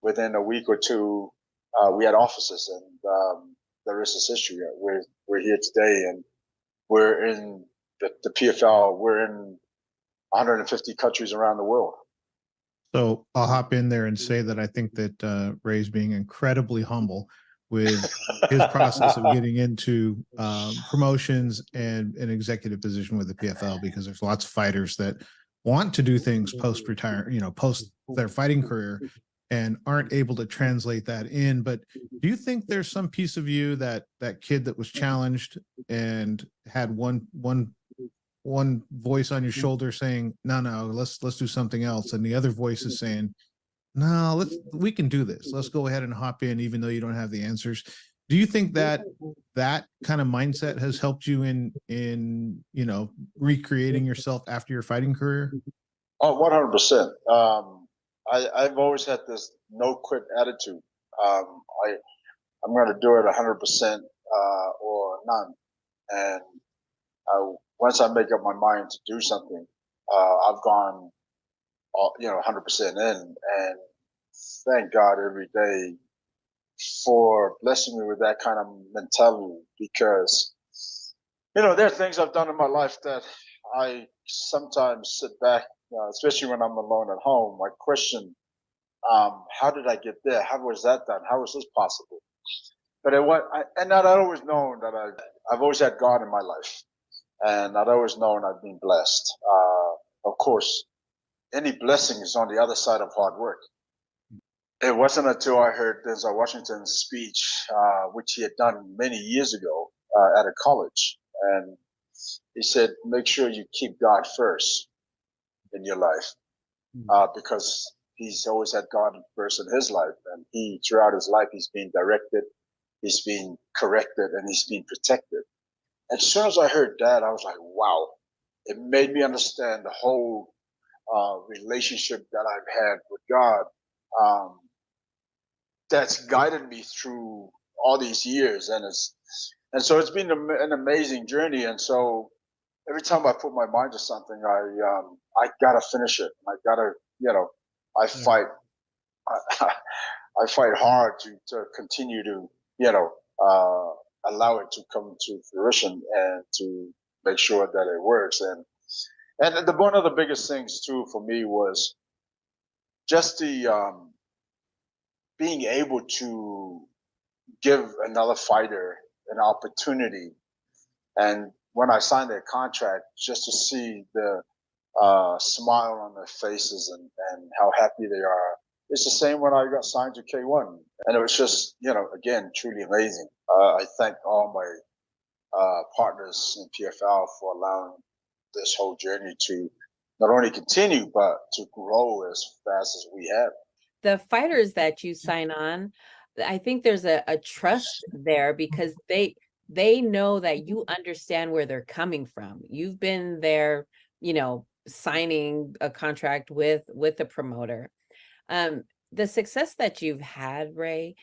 within a week or two, we had offices, and the rest is history. We're here today, and we're in the PFL. We're in 150 countries around the world. So I'll hop in there and say that I think that Ray's being incredibly humble with his process of getting into promotions and an executive position with the PFL, because there's lots of fighters that want to do things post-retire, post their fighting career, and aren't able to translate that in. But do you think there's some piece of you that kid that was challenged and had one voice on your shoulder saying, no, let's do something else, and the other voice is saying, no, we can do this, let's go ahead and hop in even though you don't have the answers? Do you think that kind of mindset has helped you in recreating yourself after your fighting career? Oh, 100%. I've always had this no quit attitude. I'm going to do it 100% or none. And once I make up my mind to do something, I've gone 100% in, and thank God every day for blessing me with that kind of mentality, because there are things I've done in my life that I sometimes sit back, especially when I'm alone at home. I question, how did I get there? How was that done? How was this possible? But I'd always known that I've always had God in my life, and I'd always known I've been blessed. Of course, any blessing is on the other side of hard work. It wasn't until I heard Denzel Washington's speech, which he had done many years ago at a college, and he said, "Make sure you keep God first in your life," because he's always had God first in his life, and throughout his life, he's been directed, he's been corrected, and he's been protected. As soon as I heard that, I was like, wow. It made me understand the whole relationship that I've had with God, that's guided me through all these years, and so it's been an amazing journey. And so every time I put my mind to something, I gotta finish it. I gotta, I fight. I fight hard to continue to, allow it to come to fruition and to make sure that it works. And one of the biggest things too for me was just the being able to give another fighter an opportunity and when I signed their contract, just to see the smile on their faces and how happy they are. It's the same when I got signed to K1. And it was just, again, truly amazing. I thank all my partners in PFL for allowing this whole journey to not only continue, but to grow as fast as we have. The fighters that you sign on, I think there's a trust there because they know that you understand where they're coming from. You've been there, signing a contract with the promoter. The success that you've had, Ray,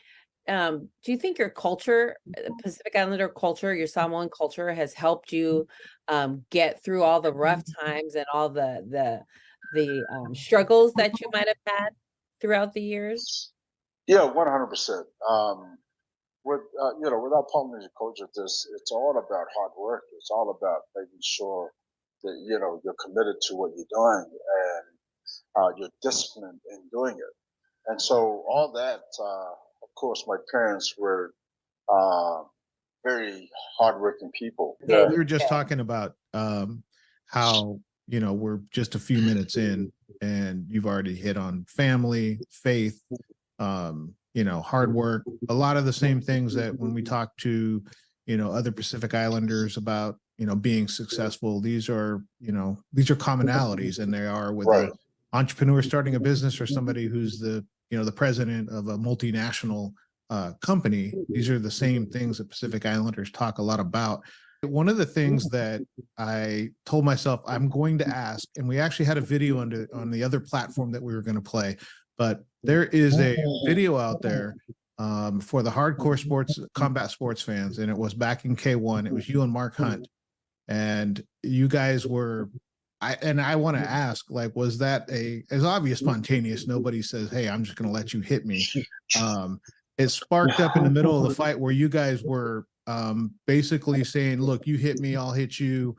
do you think your culture, Pacific Islander culture, your Samoan culture, has helped you get through all the rough times and all the struggles that you might have had throughout the years? Yeah, 100%. With our Polynesian culture, it's all about hard work. It's all about making sure that you're committed to what you're doing and you're disciplined in doing it. And so all that, of course, my parents were very hardworking people. We were just talking about how we're just a few minutes in, and you've already hit on family, faith, hard work, a lot of the same things that when we talk to other Pacific Islanders about being successful, these are commonalities, and they are with an entrepreneur starting a business or somebody who's the president of a multinational company. These are the same things that Pacific Islanders talk a lot about. One of the things that I told myself I'm going to ask, and we actually had a video on the other platform that we were going to play, but there is a video out there for the hardcore combat sports fans, and it was back in K1. It was you and Mark Hunt, and you guys were. I want to ask, was that as obvious spontaneous? Nobody says, "Hey, I'm just going to let you hit me." It sparked up in the middle of the fight where you guys were basically saying, "Look, you hit me, I'll hit you."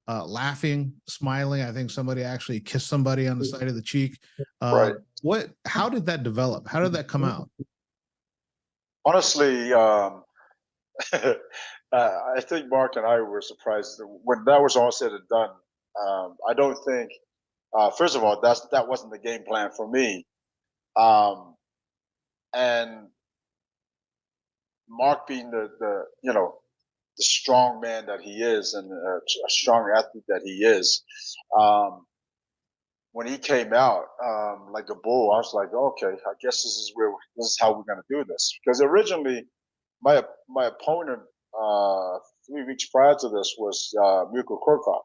Laughing, smiling. I think somebody actually kissed somebody on the side of the cheek. How did that develop? How did that come out? Honestly, I think Mark and I were surprised when that was all said and done. I don't think, first of all, that wasn't the game plan for me. And Mark being the strong man that he is and a strong athlete that he is, when he came out like a bull, I was like, okay, I guess this is how we're gonna do this. Because originally, my opponent 3 weeks prior to this was Mirko Korkov.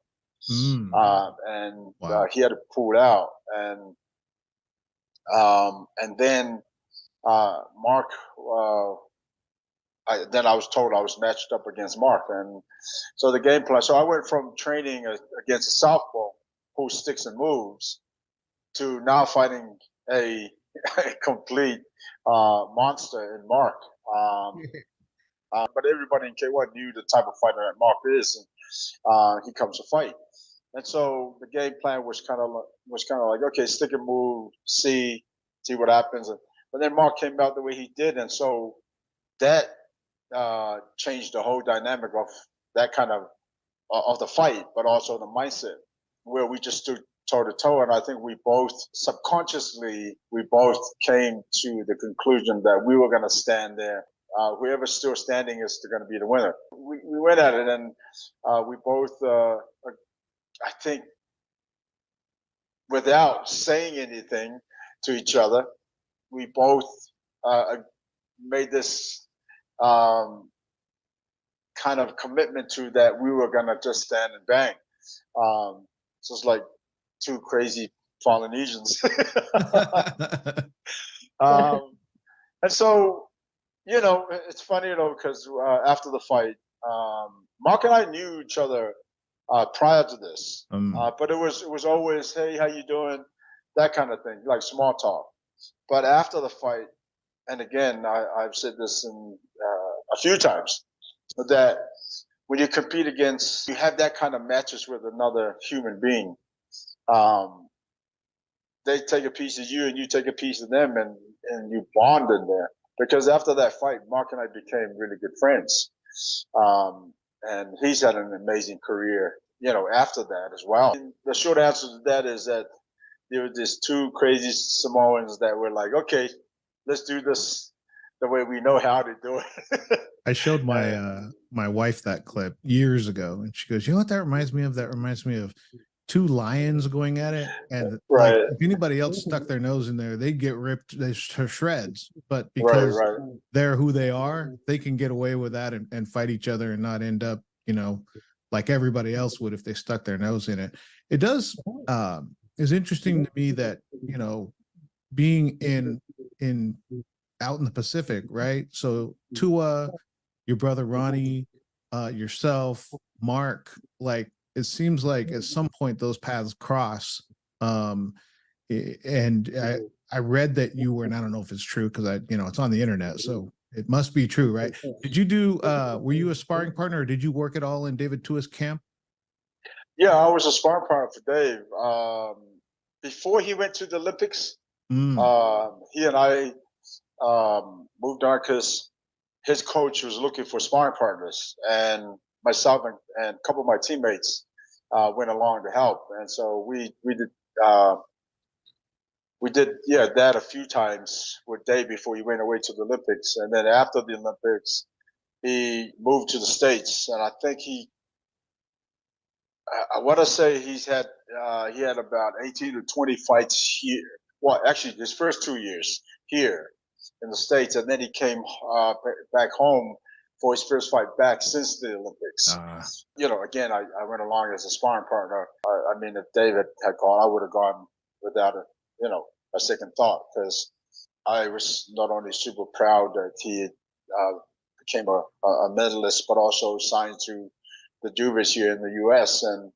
And he had to pull out, and then Mark. Then I was told I was matched up against Mark, and so the game plan. So I went from training against a southpaw who sticks and moves to now fighting a complete monster in Mark. But everybody in K1 knew the type of fighter that Mark is, and he comes to fight. And so the game plan was kind of like, okay, stick and move, see what happens. But then Mark came out the way he did, and so that changed the whole dynamic of that kind of the fight, but also the mindset where we just stood toe to toe. And I think we both subconsciously came to the conclusion that we were going to stand there. Whoever's still standing is going to be the winner. We went at it, and we both, I think, without saying anything to each other, we both made this kind of commitment to that we were going to just stand and bang. So it's like two crazy Polynesians. And so, it's funny, because after the fight, Mark and I knew each other prior to this, but it was always, hey, how you doing? That kind of thing, like small talk. But after the fight, and again, I've said this a few times, that when you compete against, you have that kind of matches with another human being. They take a piece of you and you take a piece of them, and you bond in there. Because after that fight, Mark and I became really good friends. and he's had an amazing career, after that as well. And the short answer to that is that there were just two crazy Samoans that were like, okay, let's do this the way we know how to do it. I showed my wife that clip years ago, and she goes, "You know what that reminds me of? That reminds me of two lions going at it, and Right. like if anybody else stuck their nose in there, they'd get ripped to shreds. But Right, because right. they're who they are, they can get away with that and fight each other and not end up, like everybody else would if they stuck their nose in it. It does is interesting to me that being in out in the Pacific, right? So Tua, your brother Ronnie, yourself, Mark, like it seems like at some point those paths cross. And I read that you were, and I don't know if it's true because it's on the internet, so it must be true, right? Did you do? Were you a sparring partner, or did you work at all in David Tua's camp? Yeah, I was a sparring partner for Dave. Before he went to the Olympics, he and I moved on because his coach was looking for sparring partners, and myself and a couple of my teammates went along to help, and so we did that a few times with Dave before he went away to the Olympics, and then after the Olympics, he moved to the States, and I think I want to say he had about 18 to 20 fights here. Well, actually, his first 2 years here in the States, and then he came back home for his first fight back since the Olympics. Again, I went along as a sparring partner. I mean, if David had gone, I would have gone without a second thought, because I was not only super proud that he became a medalist, but also signed to the Dubas here in the U.S. And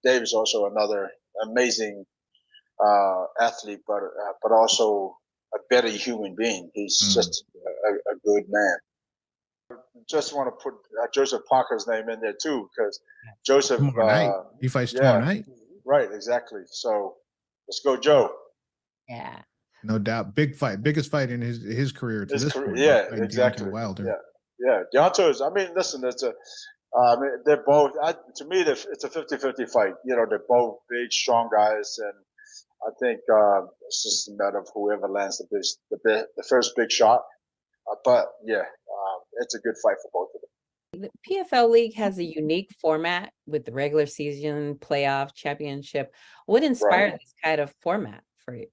Dave is also another amazing athlete, but also a better human being. He's just a good man. Just want to put Joseph Parker's name in there too, because Joseph he fights tomorrow night. Right, exactly. So let's go, Joe. Yeah, no doubt, big fight, biggest fight in his career to this point. Yeah, exactly. Wilder. Yeah. Deontay is. I mean, listen, it's a. I mean, they're both. To me, it's a 50-50 fight. They're both big, strong guys, and I think it's just a matter of whoever lands the first big shot. But yeah, it's a good fight for both of them. the PFL League has a unique format with the regular season, playoff, championship. What inspired this kind of format for you?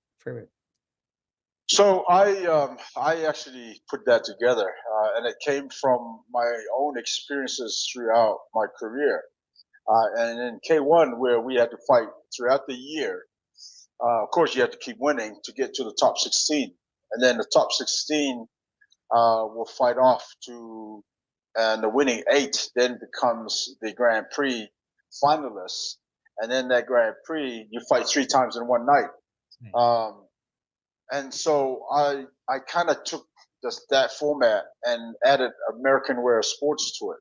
So I actually put that together, and it came from my own experiences throughout my career. And in K1, where we had to fight throughout the year, of course, you have to keep winning to get to the top 16. And then the top 16 will fight off to, and the winning 8 then becomes the Grand Prix finalists. And then that Grand Prix, you fight 3 times in one night. And so I kind of took that format and added American way of sports to it,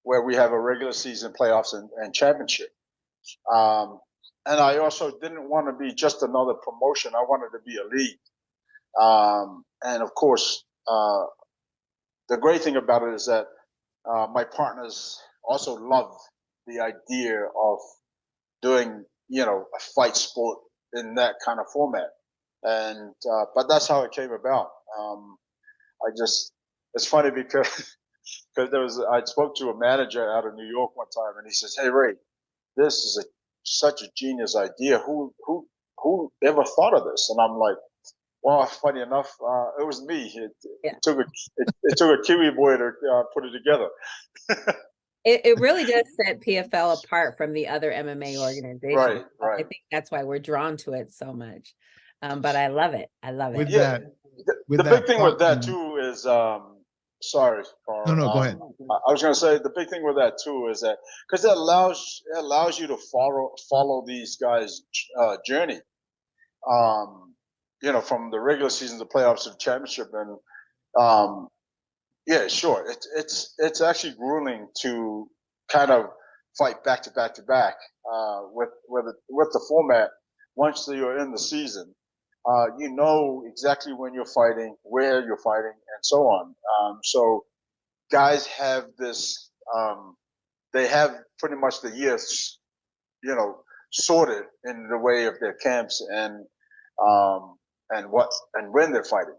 where we have a regular season, playoffs, and championship. And I also didn't want to be just another promotion. I wanted to be a league. And of course, the great thing about it is that my partners also love the idea of doing, a fight sport in that kind of format. And but that's how it came about. It's funny because I spoke to a manager out of New York one time, and he says, "Hey Ray, this is such a genius idea. Who ever thought of this?" And I'm like, "Well, funny enough, it was me. It took a Kiwi boy to put it together." It really does set PFL apart from the other MMA organizations. Right. I think that's why we're drawn to it so much. But I love it. With the big thing with that too is sorry, Carl. No, go ahead. I was going to say the big thing with that too is that because it allows you to follow these guys' journey, from the regular season to playoffs to the championship, and yeah, sure, it's actually grueling to kind of fight back to back to back with the format. Once you're in the season, you know exactly when you're fighting, where you're fighting, and so on. So guys have this they have pretty much the years, sorted in the way of their camps and when they're fighting.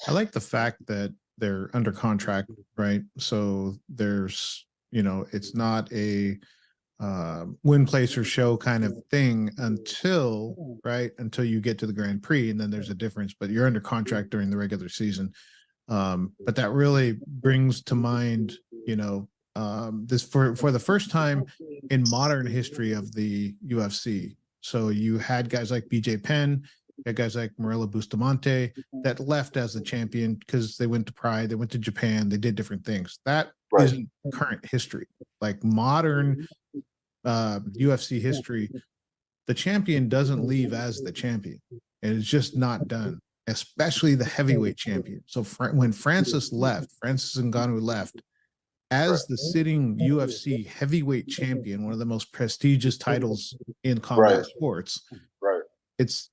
I like the fact that they're under contract, right? So there's, it's not a win, place, or show kind of thing until you get to the Grand Prix, and then there's a difference. But you're under contract during the regular season. But that really brings to mind, this for the first time in modern history of the UFC. So you had guys like BJ Penn, you had guys like Morello Bustamante that left as the champion because they went to Pride, they went to Japan, they did different things. That isn't current history. Like modern UFC history, the champion doesn't leave as the champion. It is just not done, especially the heavyweight champion. So when Francis Ngannou left as the sitting UFC heavyweight champion, one of the most prestigious titles in combat sports, it's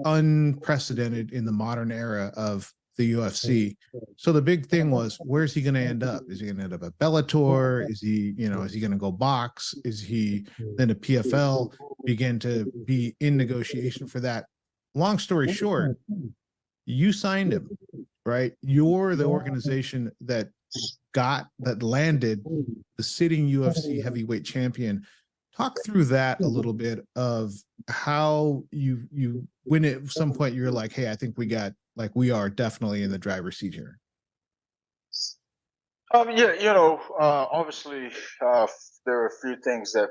unprecedented in the modern era of the UFC. So the big thing was, where's he going to end up? Is he going to end up at Bellator? Is he going to go box? Is he then a PFL? Begin to be in negotiation for that. Long story short, you signed him, right? You're the organization that landed the sitting UFC heavyweight champion. Talk through that a little bit of how you when at some point you're like, hey, I think we are definitely in the driver's seat here. Obviously, there are a few things that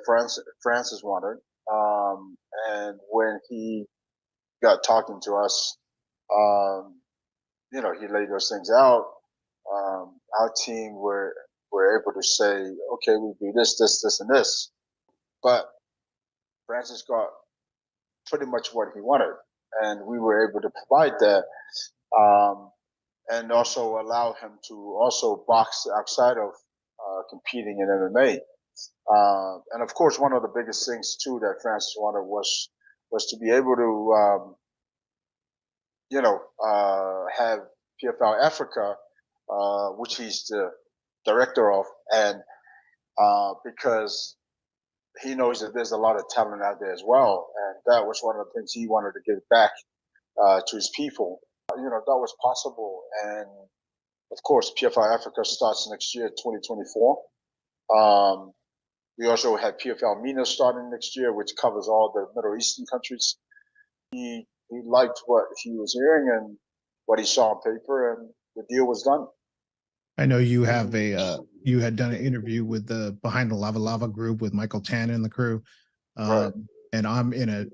Francis wanted, and when he got talking to us, he laid those things out. Our team were able to say, okay, we do this, and this, but Francis got pretty much what he wanted, and we were able to provide that, and also allow him to also box outside of competing in MMA. And of course, one of the biggest things too that Francis wanted was to be able to, have PFL Africa, which he's the director of, and because he knows that there's a lot of talent out there as well, and that was one of the things he wanted to give back to his people. That was possible, and of course, PFL Africa starts next year, 2024. We also had PFL MENA starting next year, which covers all the Middle Eastern countries. He liked what he was hearing and what he saw on paper, and the deal was done. I know you have you had done an interview with the Behind the Lava group with Michael Tan and the crew. And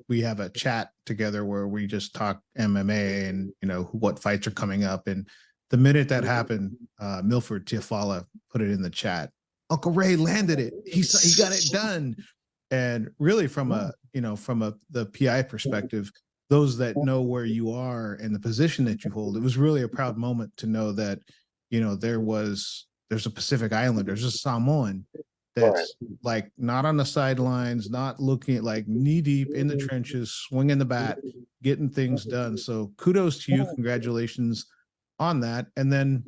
we have a chat together where we just talk MMA and, what fights are coming up. And the minute that happened, Milford Tiafala put it in the chat. Uncle Ray landed it. He got it done. And really from the PI perspective, those that know where you are and the position that you hold, it was really a proud moment to know that, there's a Pacific Islander, there's a Samoan that's like not on the sidelines, not looking, like knee deep in the trenches, swinging the bat, getting things done. So kudos to you. Congratulations on that. And then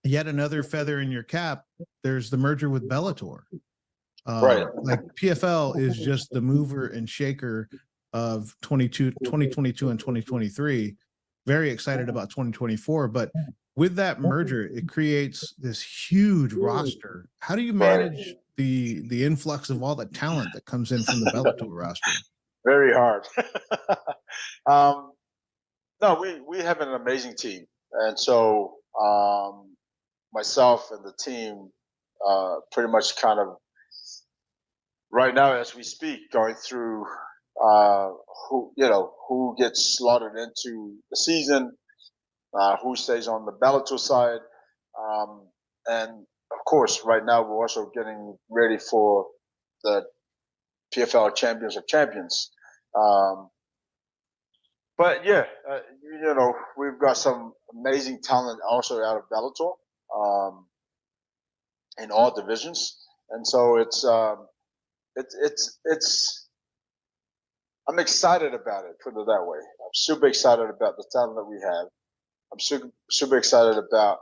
yet another feather in your cap, there's the merger with Bellator. Like PFL is just the mover and shaker of 2022 and 2023. Very excited about 2024, but with that merger, it creates this huge roster. How do you manage the influx of all the talent that comes in from the Bellator roster? Very hard. No, we have an amazing team, and so myself and the team pretty much kind of right now as we speak going through who gets slotted into the season, who stays on the Bellator side, and of course right now we're also getting ready for the PFL Champions of Champions. But yeah, we've got some amazing talent also out of Bellator in all divisions, and so it's I'm excited about it. Put it that way. I'm super excited about the talent that we have. I'm super excited about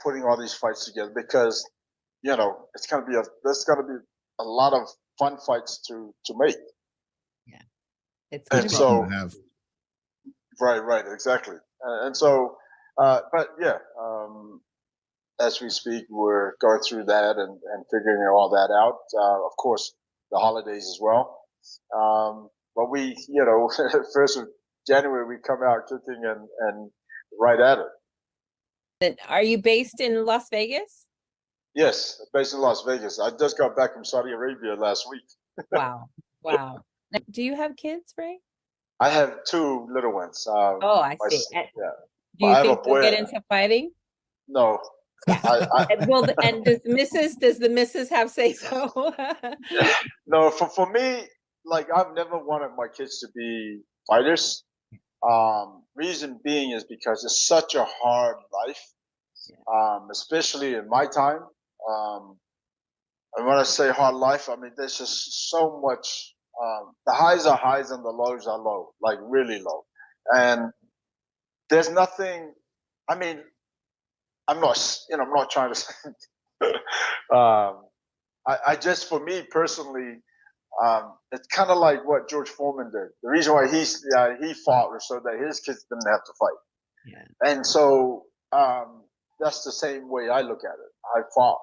putting all these fights together because there's gonna be a lot of fun fights to make. It's And gonna be so have right, exactly. And so, but yeah, as we speak, we're going through that and figuring all that out. Of course, the holidays as well. But we, first of January, we come out kicking and right at it. Then are you based in Las Vegas? Yes, based in Las Vegas. I just got back from Saudi Arabia last week. Wow. Wow. Now, do you have kids, Ray? I have two little ones. Oh, I my see. s- And yeah. do I you have a think you'll boy. get into fighting? No, Yeah. I And does the missus have say so? no. For me, like I've never wanted my kids to be fighters. Reason being is because it's such a hard life, especially in my time. And when I say hard life, I mean there's just so much. The highs are highs and the lows are low, like really low. And there's nothing. I mean, I'm not trying to. I just, for me personally, it's kind of like what George Foreman did. The reason why he fought was so that his kids didn't have to fight. Yeah. And so that's the same way I look at it. I fought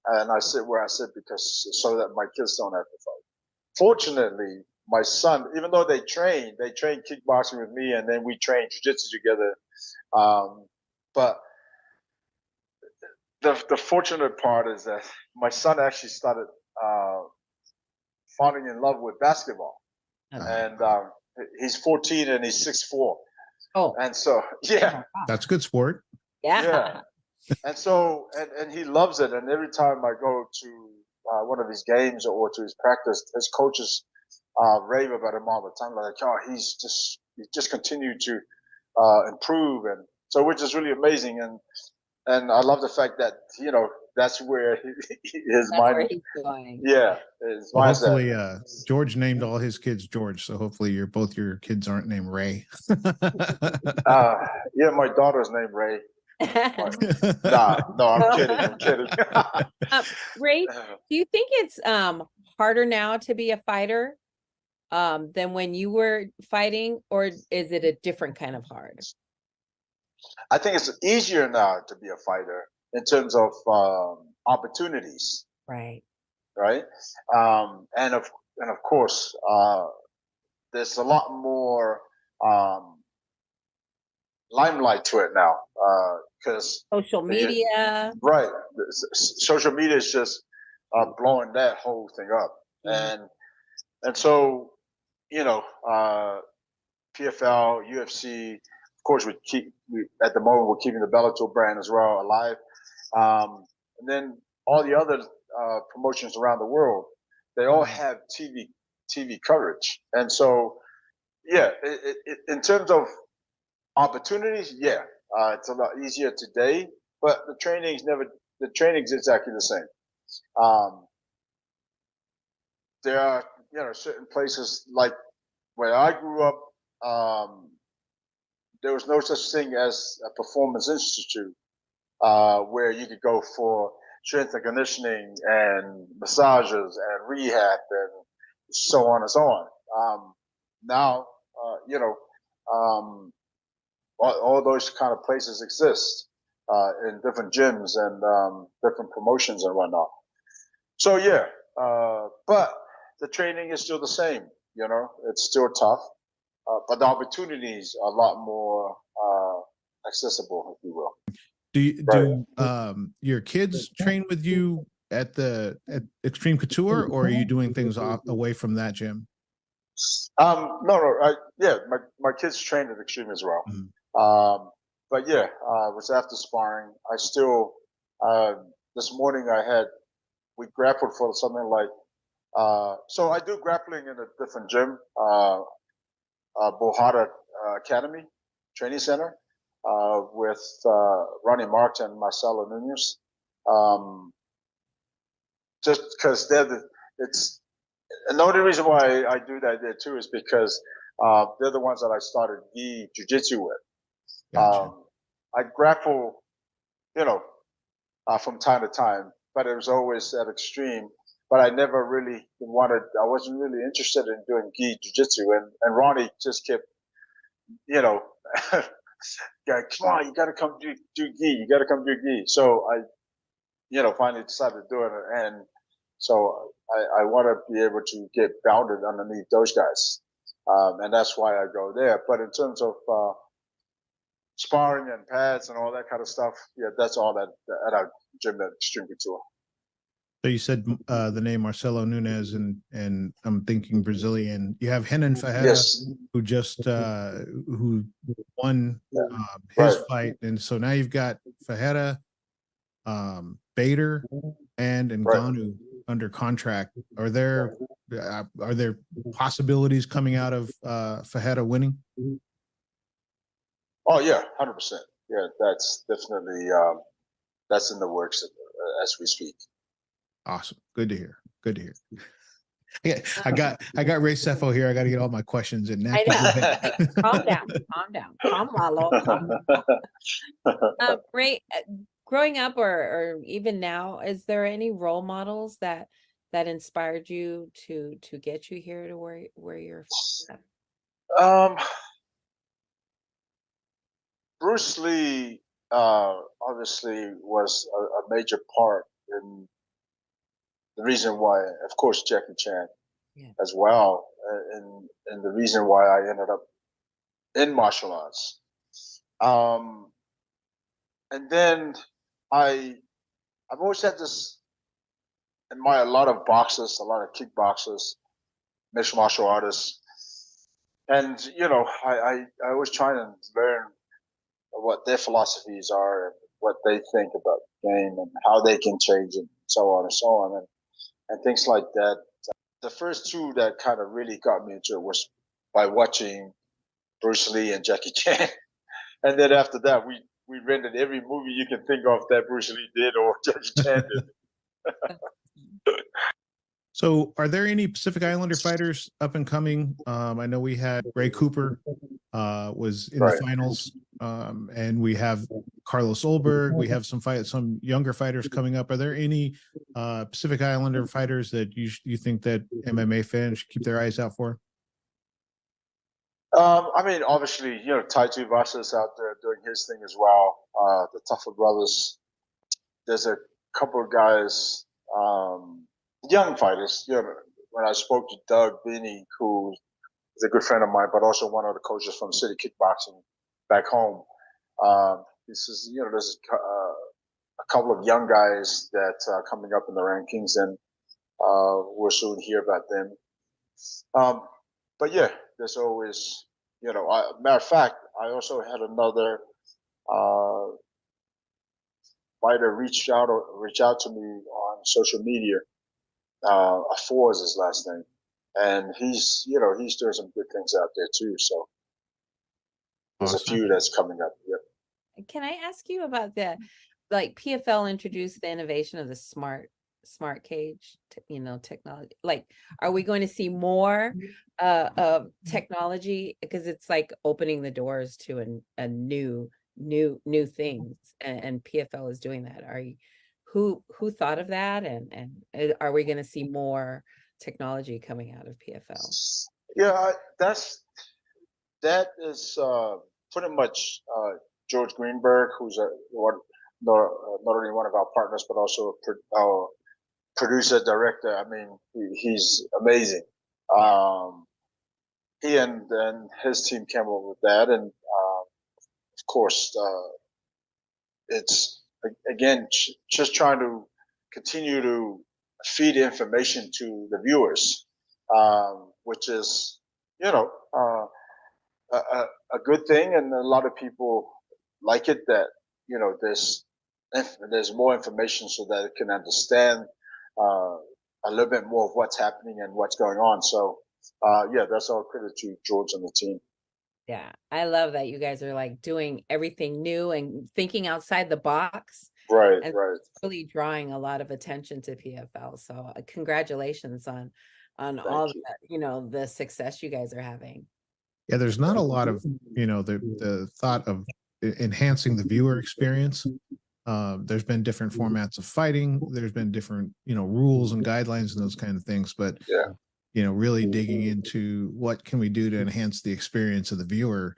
and I sit where I sit because so that my kids don't have to fight. Fortunately, my son, even though they train kickboxing with me and then we train jiu-jitsu together. But the fortunate part is that my son actually started falling in love with basketball. Okay. And he's 14 and he's 6'4". Oh, And so, yeah. that's a good sport. yeah. And so, and he loves it. And every time I go to one of his games or to his practice, his coaches rave about him all the time. Like, oh, he just continued to improve. And so, which is really amazing. And I love the fact that, that's where his That's mind, where he's going. yeah, his Well, mindset. hopefully, George named all his kids George, so hopefully both your kids aren't named Ray. Yeah, my daughter's named Ray. No, I'm kidding. Ray, do you think it's harder now to be a fighter than when you were fighting, or is it a different kind of hard? I think it's easier now to be a fighter in terms of opportunities, Right. right? And of course, there's a lot more limelight to it now because Social media. right, social media is just blowing that whole thing up, and so PFL, UFC, of course, at the moment we're keeping the Bellator brand as well alive, and then all the other promotions around the world, they all have TV coverage, and so yeah, in terms of opportunities, it's a lot easier today, but the training's exactly the same. There are certain places like where I grew up. There was no such thing as a performance institute where you could go for strength and conditioning and massages and rehab and so on and so on. Now, all those kind of places exist in different gyms and different promotions and whatnot. So yeah, but the training is still the same. It's still tough, but the opportunities are a lot more accessible, if you will. Do your kids train with you at Extreme Couture, or are you doing things away from that gym? No. My kids trained at Extreme as well. Mm-hmm. But yeah, it was after sparring. I still this morning we grappled for something like so I do grappling in a different gym, Bohara Academy Training Center, with Ronnie Marks and Marcelo Nunez. Just because and the only reason why I do that there too is because they're the ones that I started Gi Jiu-Jitsu with. Gotcha. I grapple, from time to time, but it was always at extreme. But I never really I wasn't really interested in doing gi jiu-jitsu. And Ronnie just kept, you know, yeah, come on, you got to come do gi. You got to come do gi. So I, finally decided to do it. And so I want to be able to get bounded underneath those guys. And that's why I go there. But in terms of sparring and pads and all that kind of stuff, yeah, that's all at our gym at Extreme Couture. So you said the name Marcelo Nunes, and I'm thinking Brazilian. You have Renan Ferreira, Yes. who just who won his fight, and so now you've got Ferreira, Bader, and Ngannou under contract. Are there possibilities coming out of Ferreira winning? Oh yeah, 100%. Yeah, that's definitely that's in the works as we speak. Awesome. Good to hear. Good to hear. Yeah, I got Ray SEFO here. I got to get all my questions in. I know. Calm down. Calm, Lalo. Ray, growing up or even now, is there any role models that inspired you to get you here to where you're from? Bruce Lee obviously was a major part in the reason why, of course, Jackie Chan as well, and the reason why I ended up in martial arts. And then I've always had this, admire a lot of boxers, a lot of kickboxers, mixed martial artists. And, I always try and learn what their philosophies are, and what they think about the game, and how they can change it, and so on and so on, and things like that. The first two that kind of really got me into it was by watching Bruce Lee and Jackie Chan. And then after that, we rented every movie you can think of that Bruce Lee did or Jackie Chan did. So are there any Pacific Islander fighters up and coming? I know we had Ray Cooper was in the finals, and we have Carlos Olberg. We have some younger fighters coming up. Are there any Pacific Islander fighters that you think that MMA fans should keep their eyes out for? I mean, obviously, Tai Tuivasa's out there doing his thing as well. The Tougher Brothers. There's a couple of guys, young fighters. When I spoke to Doug Beanie, who is a good friend of mine, but also one of the coaches from City Kickboxing back home. This is, there's a couple of young guys that are coming up in the rankings, and we'll soon hear about them. But yeah, there's always, matter of fact, I also had another fighter reach out to me on social media. Afore is his last name, and he's doing some good things out there too. So there's a few that's coming up. Yep. Can I ask you about PFL introduced the innovation of the smart cage, technology. Like, are we going to see more of technology? Because it's like opening the doors to a new things, and PFL is doing that. Who thought of that, and are we going to see more technology coming out of PFL? Yeah, that is pretty much George Greenberg, who's not only one of our partners, but also our producer, director. I mean, he's amazing. He and his team came up with that, and of course, it's again just trying to continue to feed information to the viewers, which is a good thing, and a lot of people like it. That there's more information so that it can understand a little bit more of what's happening and what's going on. So yeah, that's all credit to George and the team. Yeah, I love that you guys are like doing everything new and thinking outside the box. Right. It's really drawing a lot of attention to PFL. So congratulations on all that, the success you guys are having. Yeah, there's not a lot of, the thought of enhancing the viewer experience. There's been different formats of fighting. There's been different, rules and guidelines and those kind of things. But really digging into what can we do to enhance the experience of the viewer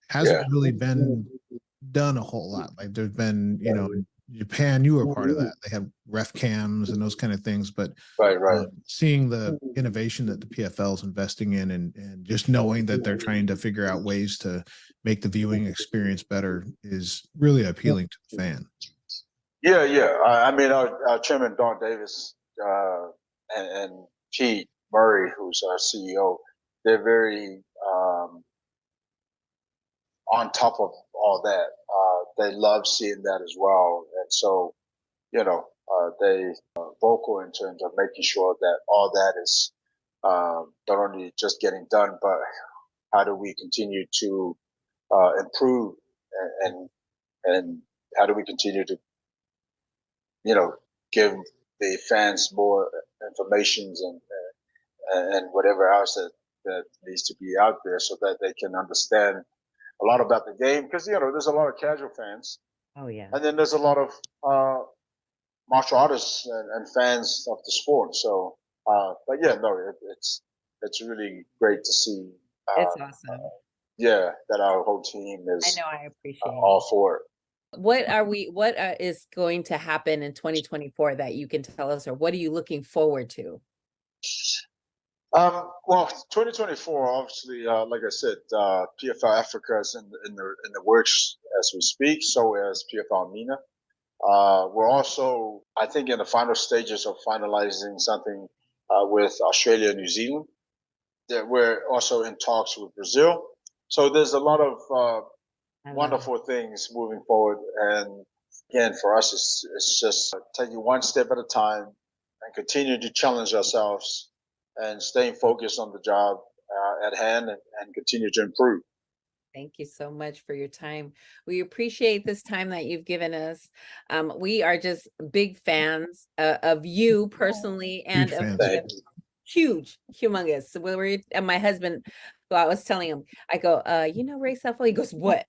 hasn't really been done a whole lot. Like there's been, in Japan, you were part of that. They have ref cams and those kind of things. But seeing the innovation that the PFL is investing in, and just knowing that they're trying to figure out ways to make the viewing experience better is really appealing to the fan. Yeah. I mean, our chairman, Don Davis, and Pete Murray, who's our CEO, they're very on top of all that. They love seeing that as well. And so, they vocal in terms of making sure that all that is not only just getting done, but how do we continue to improve and how do we continue to give the fans more informations and whatever else that needs to be out there so that they can understand a lot about the game, because there's a lot of casual fans. Oh yeah. And then there's a lot of martial artists and fans of the sport. So, but yeah, no, it's really great to see. It's awesome. That our whole team is. I know, I appreciate all for it. What is going to happen in 2024 that you can tell us, or what are you looking forward to? Well, 2024, obviously, like I said, PFL Africa is in the works as we speak. So is PFL MENA. We're also, I think, in the final stages of finalizing something with Australia and New Zealand. We're also in talks with Brazil. So there's a lot of wonderful things moving forward. And again, for us, it's just taking one step at a time and continue to challenge ourselves and staying focused on the job at hand and continue to improve. Thank you so much for your time. We appreciate this time that you've given us. We are just big fans of you personally and of huge, humongous. So we're and my husband, well, I was telling him, I go, Ray SEFO? He goes, what?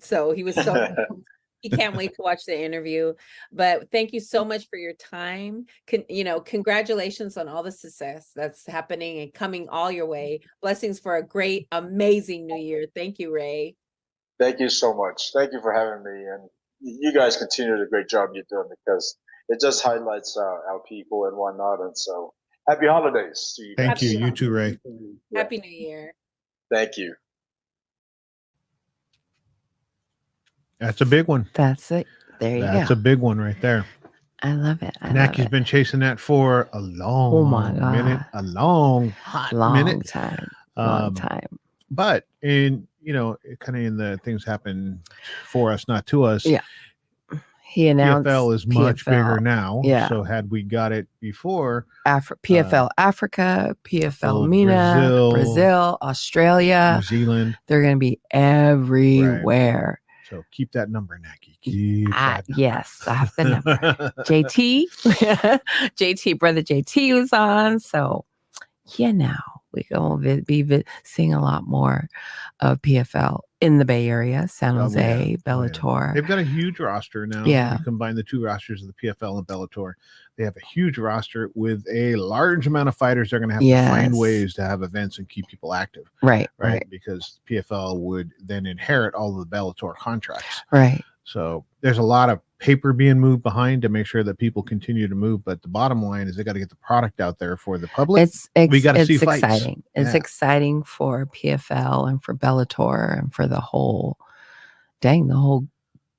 So he was so he can't wait to watch the interview. But thank you so much for your time. Congratulations on all the success that's happening and coming all your way. Blessings for a great, amazing new year. Thank you, Ray. Thank you so much. Thank you for having me. And you guys continue the great job you're doing, because it just highlights our people and whatnot. And so happy holidays to you. Thank you. You too, Ray. Happy New Year. Thank you. That's a big one. That's it. There you go. That's a big one right there. I love it. Naki's been chasing that for a long minute, a long time. But kind of in the things happen for us, not to us. Yeah. He announced PFL is much bigger now. Yeah. So had we got it before, PFL Africa, PFL MENA, Brazil, Australia, New Zealand, they're going to be everywhere. Right. So keep that number, Naki. Yes, I have the number. Brother JT was on. So we're going to be seeing a lot more of PFL in the Bay Area, San Jose, Bellator. They've got a huge roster now. Yeah. You combine the two rosters of the PFL and Bellator. They have a huge roster with a large amount of fighters. They're going to have to find ways to have events and keep people active. Right. Because PFL would then inherit all of the Bellator contracts. Right. So there's a lot of paper being moved behind to make sure that people continue to move. But the bottom line is they got to get the product out there for the public. We got to see fights. Exciting. It's exciting for PFL and for Bellator and for the whole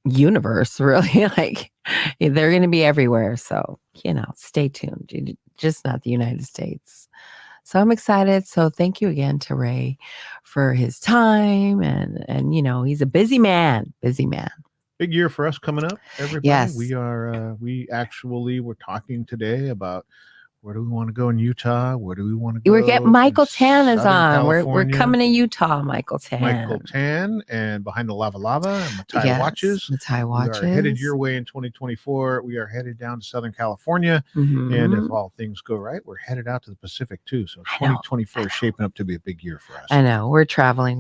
universe, really. Like, they're going to be everywhere. So, stay tuned. Just not the United States. So I'm excited. So thank you again to Ray for his time. And he's a busy man. Big year for us coming up, everybody. Yes. We're talking today about where do we want to go in Utah? Where do we want to go? We're getting Michael Tan is on. We're California. coming to Utah, Michael Tan. And Behind the Lava and Matai Watches. Matai Watches. We are headed your way in 2024. We are headed down to Southern California. Mm-hmm. And if all things go right, we're headed out to the Pacific too. So 2024 is shaping up to be a big year for us. I know. We're traveling.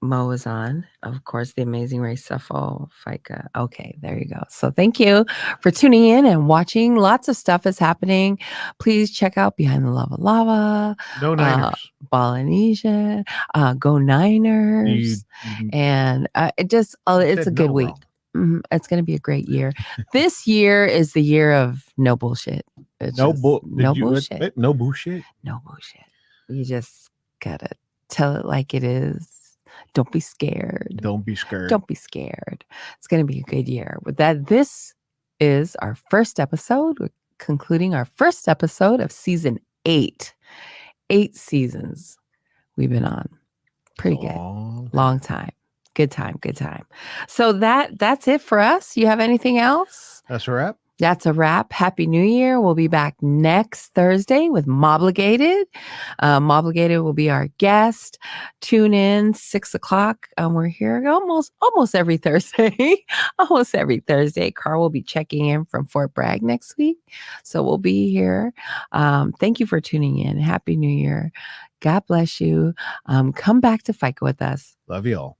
Mo is on. Of course, the amazing Ray SEFO, Faika. Okay, there you go. So thank you for tuning in and watching. Lots of stuff is happening. Please check out Behind the Lava Lava, No Niners. Polynesia, Go Niners. And it just, it's a good week. It's going to be a great year. This year is the year of no bullshit. It's No bullshit. No bullshit. No bullshit. You just gotta tell it like it is. Don't be scared. Don't be scared. Don't be scared. It's going to be a good year. With that, this is our first episode. We're concluding our first episode of season 8. 8 seasons we've been on. Pretty good. Long time. Good time. Good time. So that's it for us. You have anything else? That's a wrap. That's a wrap. Happy New Year. We'll be back next Thursday with Mobligated. Mobligated will be our guest. Tune in 6 o'clock. We're here almost every Thursday. Almost every Thursday. Carl will be checking in from Fort Bragg next week. So we'll be here. Thank you for tuning in. Happy New Year. God bless you. Come back to Faika with us. Love you all.